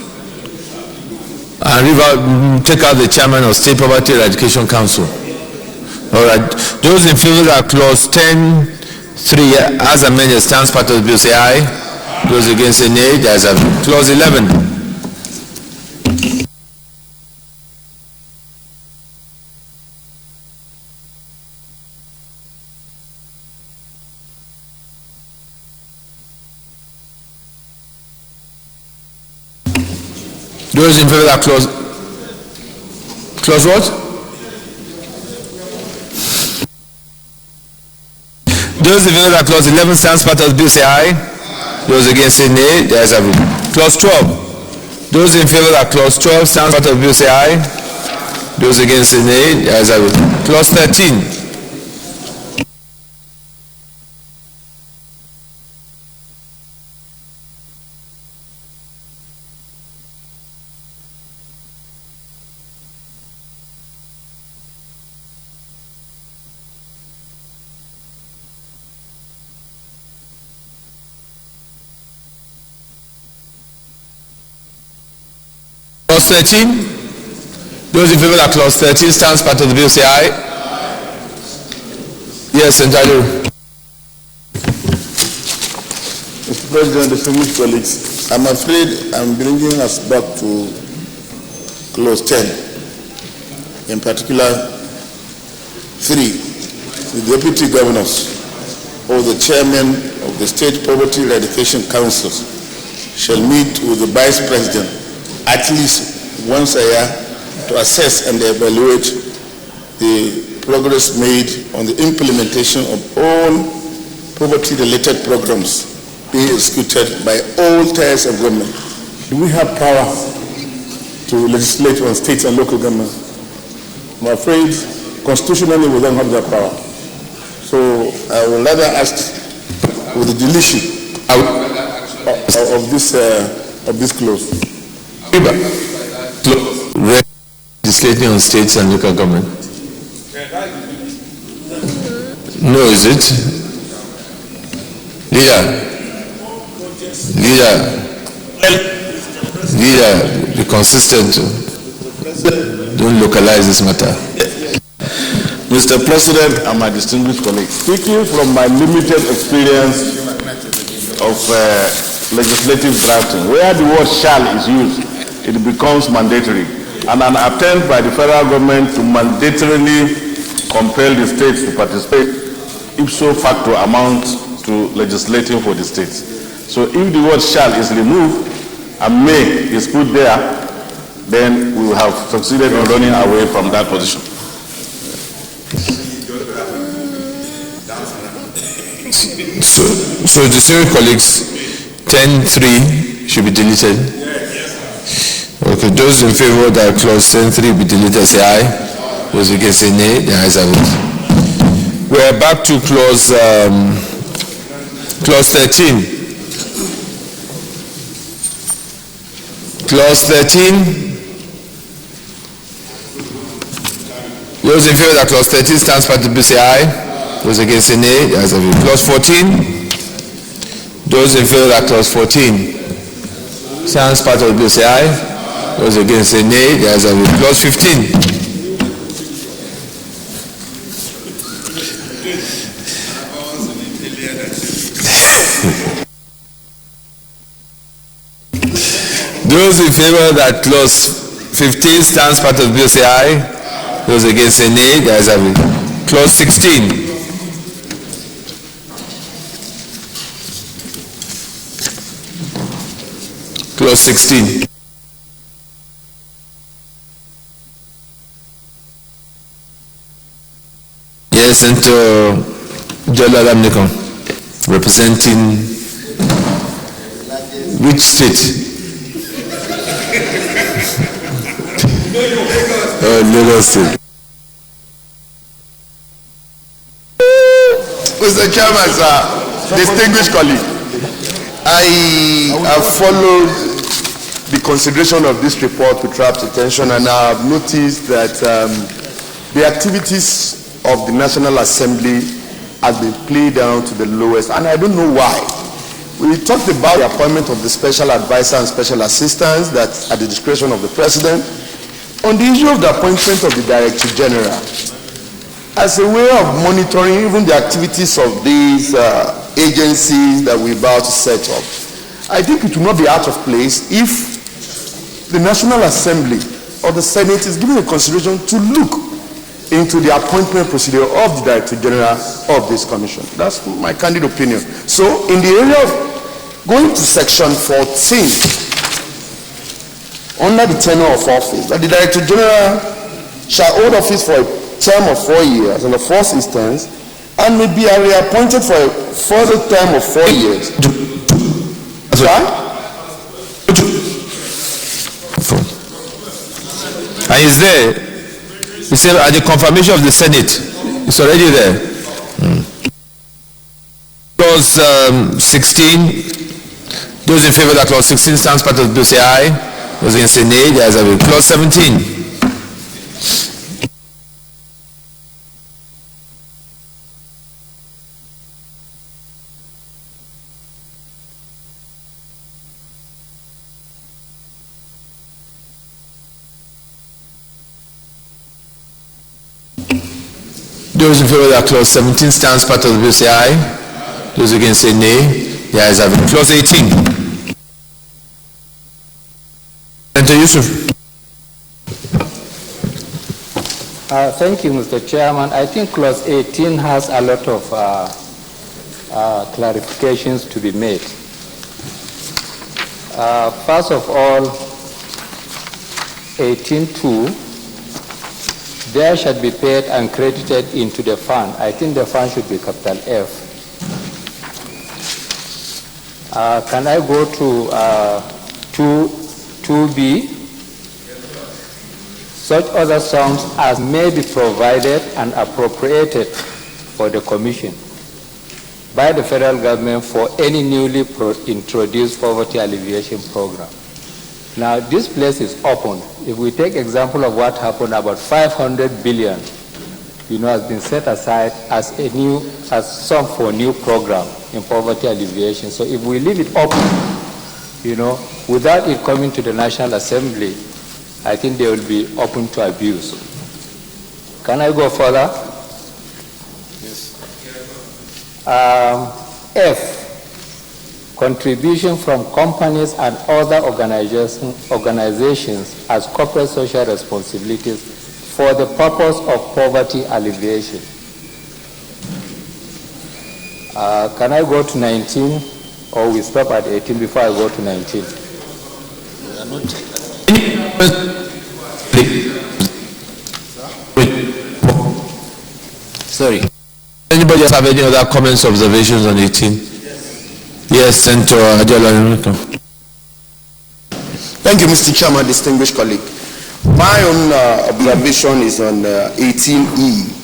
And take out the chairman of State Poverty Eradication Council. All right. Those in favor of clause 10(3) as amended stands part of the bill say aye. Those against say nay. There is a clause 11. Those in favor of clause what? Those in favor of clause 11 stands part of the bill say aye. Those against say nay. There is a vote. Clause 12. Those in favor of clause 12 stands part of the bill say aye. Those against say nay. There is a vote. Clause 13. Clause 13. Those in favor of clause 13 stands part of the bill say aye. Yes, Senator. Mr. President, distinguished colleagues, I'm afraid I'm bringing us back to clause 10, in particular 3. The deputy governors or the chairman of the State Poverty Eradication Councils shall meet with the Vice President at least once a year to assess and evaluate the progress made on the implementation of all poverty-related programs being executed by all tiers of government. Do we have power to legislate on states and local government? I'm afraid constitutionally we don't have that power. So I will rather ask for the deletion of this clause. Legislating on states and local government. No, is it? Leader, be consistent. Don't localize this matter. Mr. President and my distinguished colleagues, speaking from my limited experience of legislative drafting, where the word shall is used, it becomes mandatory. And an attempt by the federal government to mandatorily compel the states to participate ipso facto amounts to legislating for the states. So if the word shall is removed and may is put there, then we will have succeeded in running away from that position. So distinguished colleagues, 10.3 should be deleted. Okay, those in favor that clause 10.3 be deleted say aye. Those against say nay. The ayes have it. We are back to clause 13. Clause 13. Those in favor that clause 13 stands part of the bill say aye. Those against say nay. The ayes have it. Clause 14. Those in favor that clause 14 stands part of the bill say aye. Those against say nay. The ayes have it. Clause 15. Those in favor that clause 15 stands part of the bill say aye. Those against say nay. The ayes have it. Clause 16. Clause 16. Yes, Senator Jola Lamnikon, representing which state? Lagos State. Mr. Chairman, sir, distinguished colleague, I have followed the consideration of this report with rapt attention, and I have noticed that the activities of the National Assembly has been played down to the lowest, and I don't know why. We talked about the appointment of the special advisor and special assistants that's at the discretion of the president. On the issue of the appointment of the Director General, as a way of monitoring even the activities of these agencies that we're about to set up, I think it will not be out of place if the National Assembly or the Senate is given a consideration to look into the appointment procedure of the Director General of this commission. That's my candid opinion. So in the area of going to section 14, under the tenure of office, that the Director General shall hold office for a term of 4 years in the first instance and may be reappointed for a further term of 4 years. And is there, he said at the confirmation of the Senate, it's already there. Clause 16, those in favor that clause 16 stands part of the bill say aye. Those against say nay. The ayes have it. Clause 17. Those in favor that clause 17 stands part of the bill say aye. Those against say nay. The ayes have it. Clause 18. Senator Yusuf. Thank you, Mr. Chairman. I think clause 18 has a lot of clarifications to be made. First of all, 18.2, there should be paid and credited into the fund. I think the fund should be capital F. Can I go to 2B? Such other sums as may be provided and appropriated for the Commission by the federal government for any newly introduced poverty alleviation program. Now, this place is open. If we take example of what happened, about 500 billion, has been set aside as sum for a new program in poverty alleviation. So if we leave it open, without it coming to the National Assembly, I think they will be open to abuse. Can I go further? Yes. F, contribution from companies and other organizations as corporate social responsibilities for the purpose of poverty alleviation. Can I go to 19 or we stop at 18 before I go to 19? Sorry. Anybody else have any other comments, observations on 18? Yes, Senator Ajola. Thank you, Mr. Chairman, distinguished colleague. My own observation is on 18E.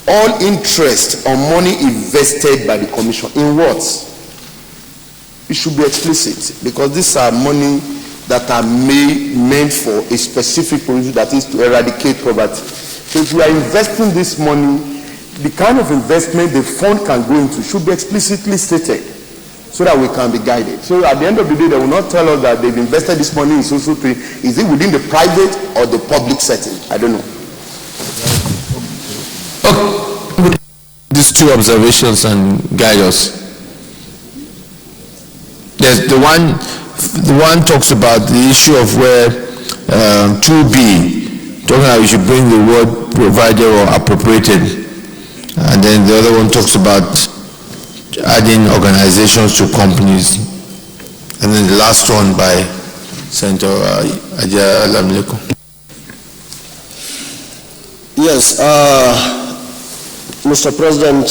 All interest on money invested by the Commission. In what? It should be explicit, because these are money that are meant for a specific purpose, that is to eradicate poverty. So if we are investing this money, the kind of investment the fund can go into should be explicitly stated, so that we can be guided. So at the end of the day, they will not tell us that they've invested this money in social thing. Is it within the private or the public setting? I don't know. Okay. These two observations and guide us. Yes, the one talks about the issue of where 2B, talking about you should bring the word provided or appropriated. And then the other one talks about adding organizations to companies. And then the last one by Senator Ajay Alamleko. Yes, Mr. President,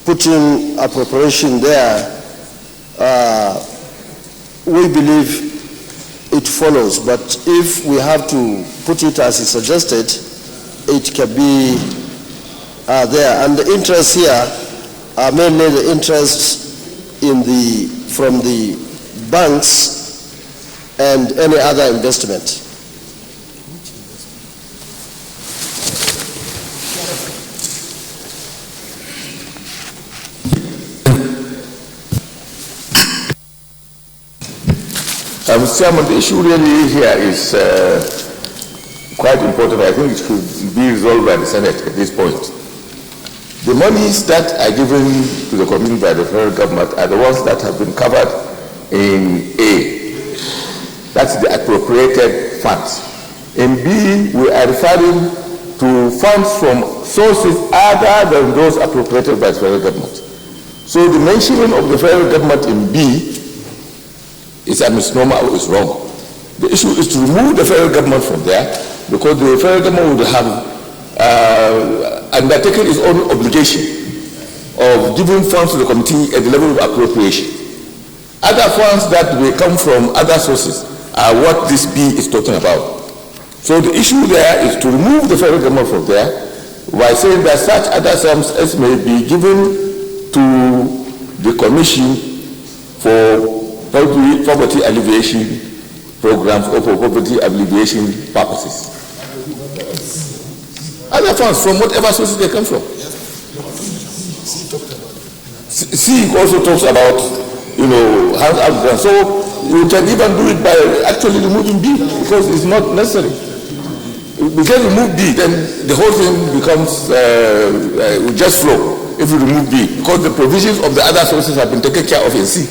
putting appropriation there, we believe it follows, but if we have to put it as he suggested, it can be there. And the interests here are mainly the interests from the banks and any other investment. Mr. Chairman, the issue really here is quite important. I think it should be resolved by the Senate at this point. The monies that are given to the community by the federal government are the ones that have been covered in A. That's the appropriated funds. In B, we are referring to funds from sources other than those appropriated by the federal government. So the mentioning of the federal government in B is a misnomer or is wrong. The issue is to remove the federal government from there, because the federal government would have undertaken its own obligation of giving funds to the committee at the level of appropriation. Other funds that will come from other sources are what this B is talking about. So the issue there is to remove the federal government from there by saying that such other sums as may be given to the commission for poverty alleviation programs or for poverty alleviation purposes. Other funds from whatever sources they come from. C also talks about, hands out grants. So you can even do it by actually removing B, because it's not necessary. We can remove B, then the whole thing becomes will just flow if you remove B, because the provisions of the other sources have been taken care of in C.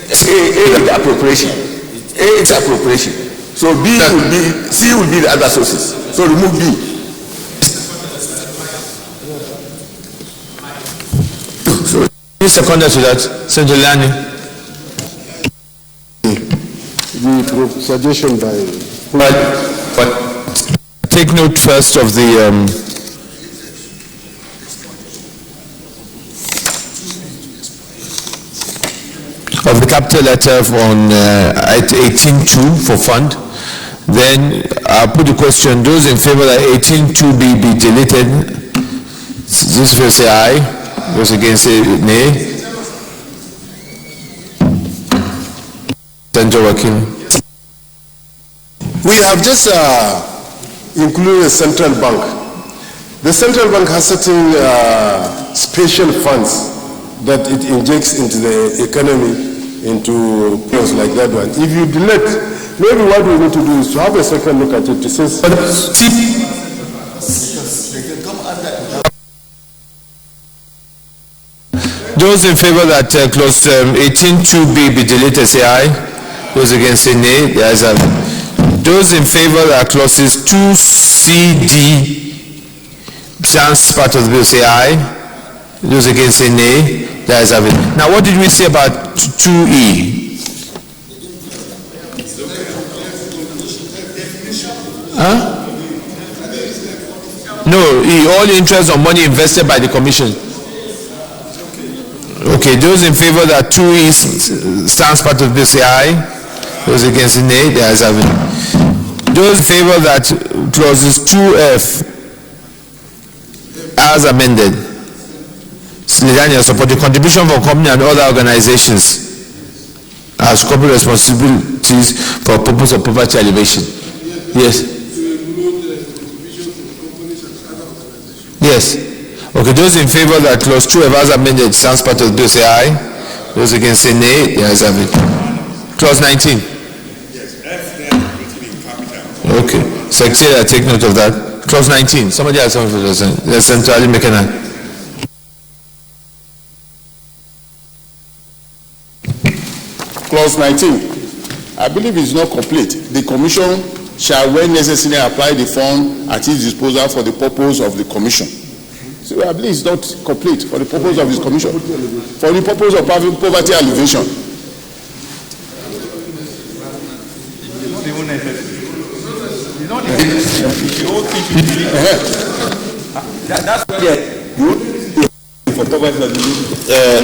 A is the appropriation. A is appropriation. So B will be, C will be the other sources. So remove B. So, seconded to that, Senator Lani. The suggestion by... But take note first of the... of the capital letter on 18.2 for fund. Then I'll put the question, those in favor that 18.2b be deleted, those will say aye. Those against say nay. Senator Wakim. We have just included the central bank. The central bank has certain special funds that it injects into the economy, into things like that one. If you delete, maybe what we need to do is to have a second look at it to say... Those in favor that clause 18.2b be deleted say aye. Those against say nay. The ayes have it. Those in favor that clauses 2c, d, becomes part of the bill say aye. Those against say nay. The ayes have it. Now, what did we say about 2E? Huh? No, all interest on money invested by the commission. Okay, those in favor that 2E stands part of this, say aye. Those against, nay. The ayes have it. Those in favor that clauses 2F as amended, support the contribution from company and other organizations as corporate responsibilities for purpose of poverty alleviation. Yes. Yes. Okay, those in favor that clause 2F as amended stands part of the bill, say aye. Those against, say nay. The ayes have it. Clause 19. Okay. Secretary, I take note of that. Clause 19. Somebody has something to say. Let's centrally make an act. Clause 19, I believe it's not complete. The Commission shall, when necessary, apply the fund at its disposal for the purpose of the Commission. So I believe it's not complete for the purpose of this Commission, for the purpose of poverty alleviation.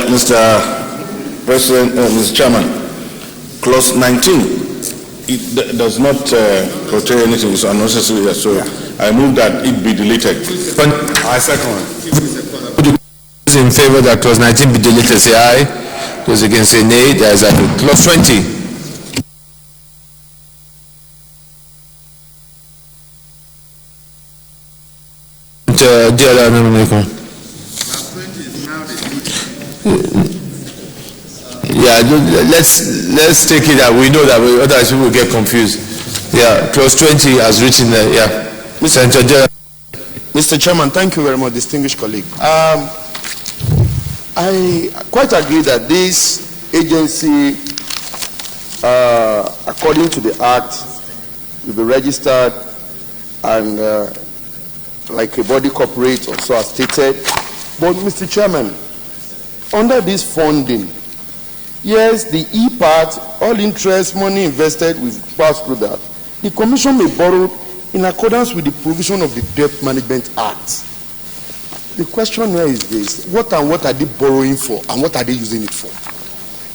Mr. President, Mr. Chairman, Clause 19, it does not portray anything, it's unnecessary, so I move that it be deleted. I second. Those in favor that clause 19 be deleted, say aye. Those against, say nay. The ayes have it. Clause 20. Yeah, let's take it that we know that otherwise people will get confused. Yeah, clause 20 has written there. Yeah, Mr. Chairman, thank you very much, distinguished colleague. I quite agree that this agency, according to the Act, will be registered and like a body corporate or so as stated. But Mr. Chairman, under this funding, yes, the E part, all interest, money invested, we've passed through that. The Commission may borrow in accordance with the provision of the Debt Management Act. The question here is this: what are they borrowing for, and what are they using it for?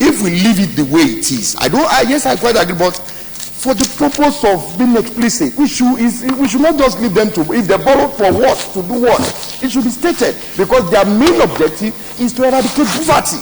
If we leave it the way it is, yes, I quite agree, but for the purpose of being explicit, we should not just leave them to, if they borrow for what, to do what, it should be stated, because their main objective is to eradicate poverty.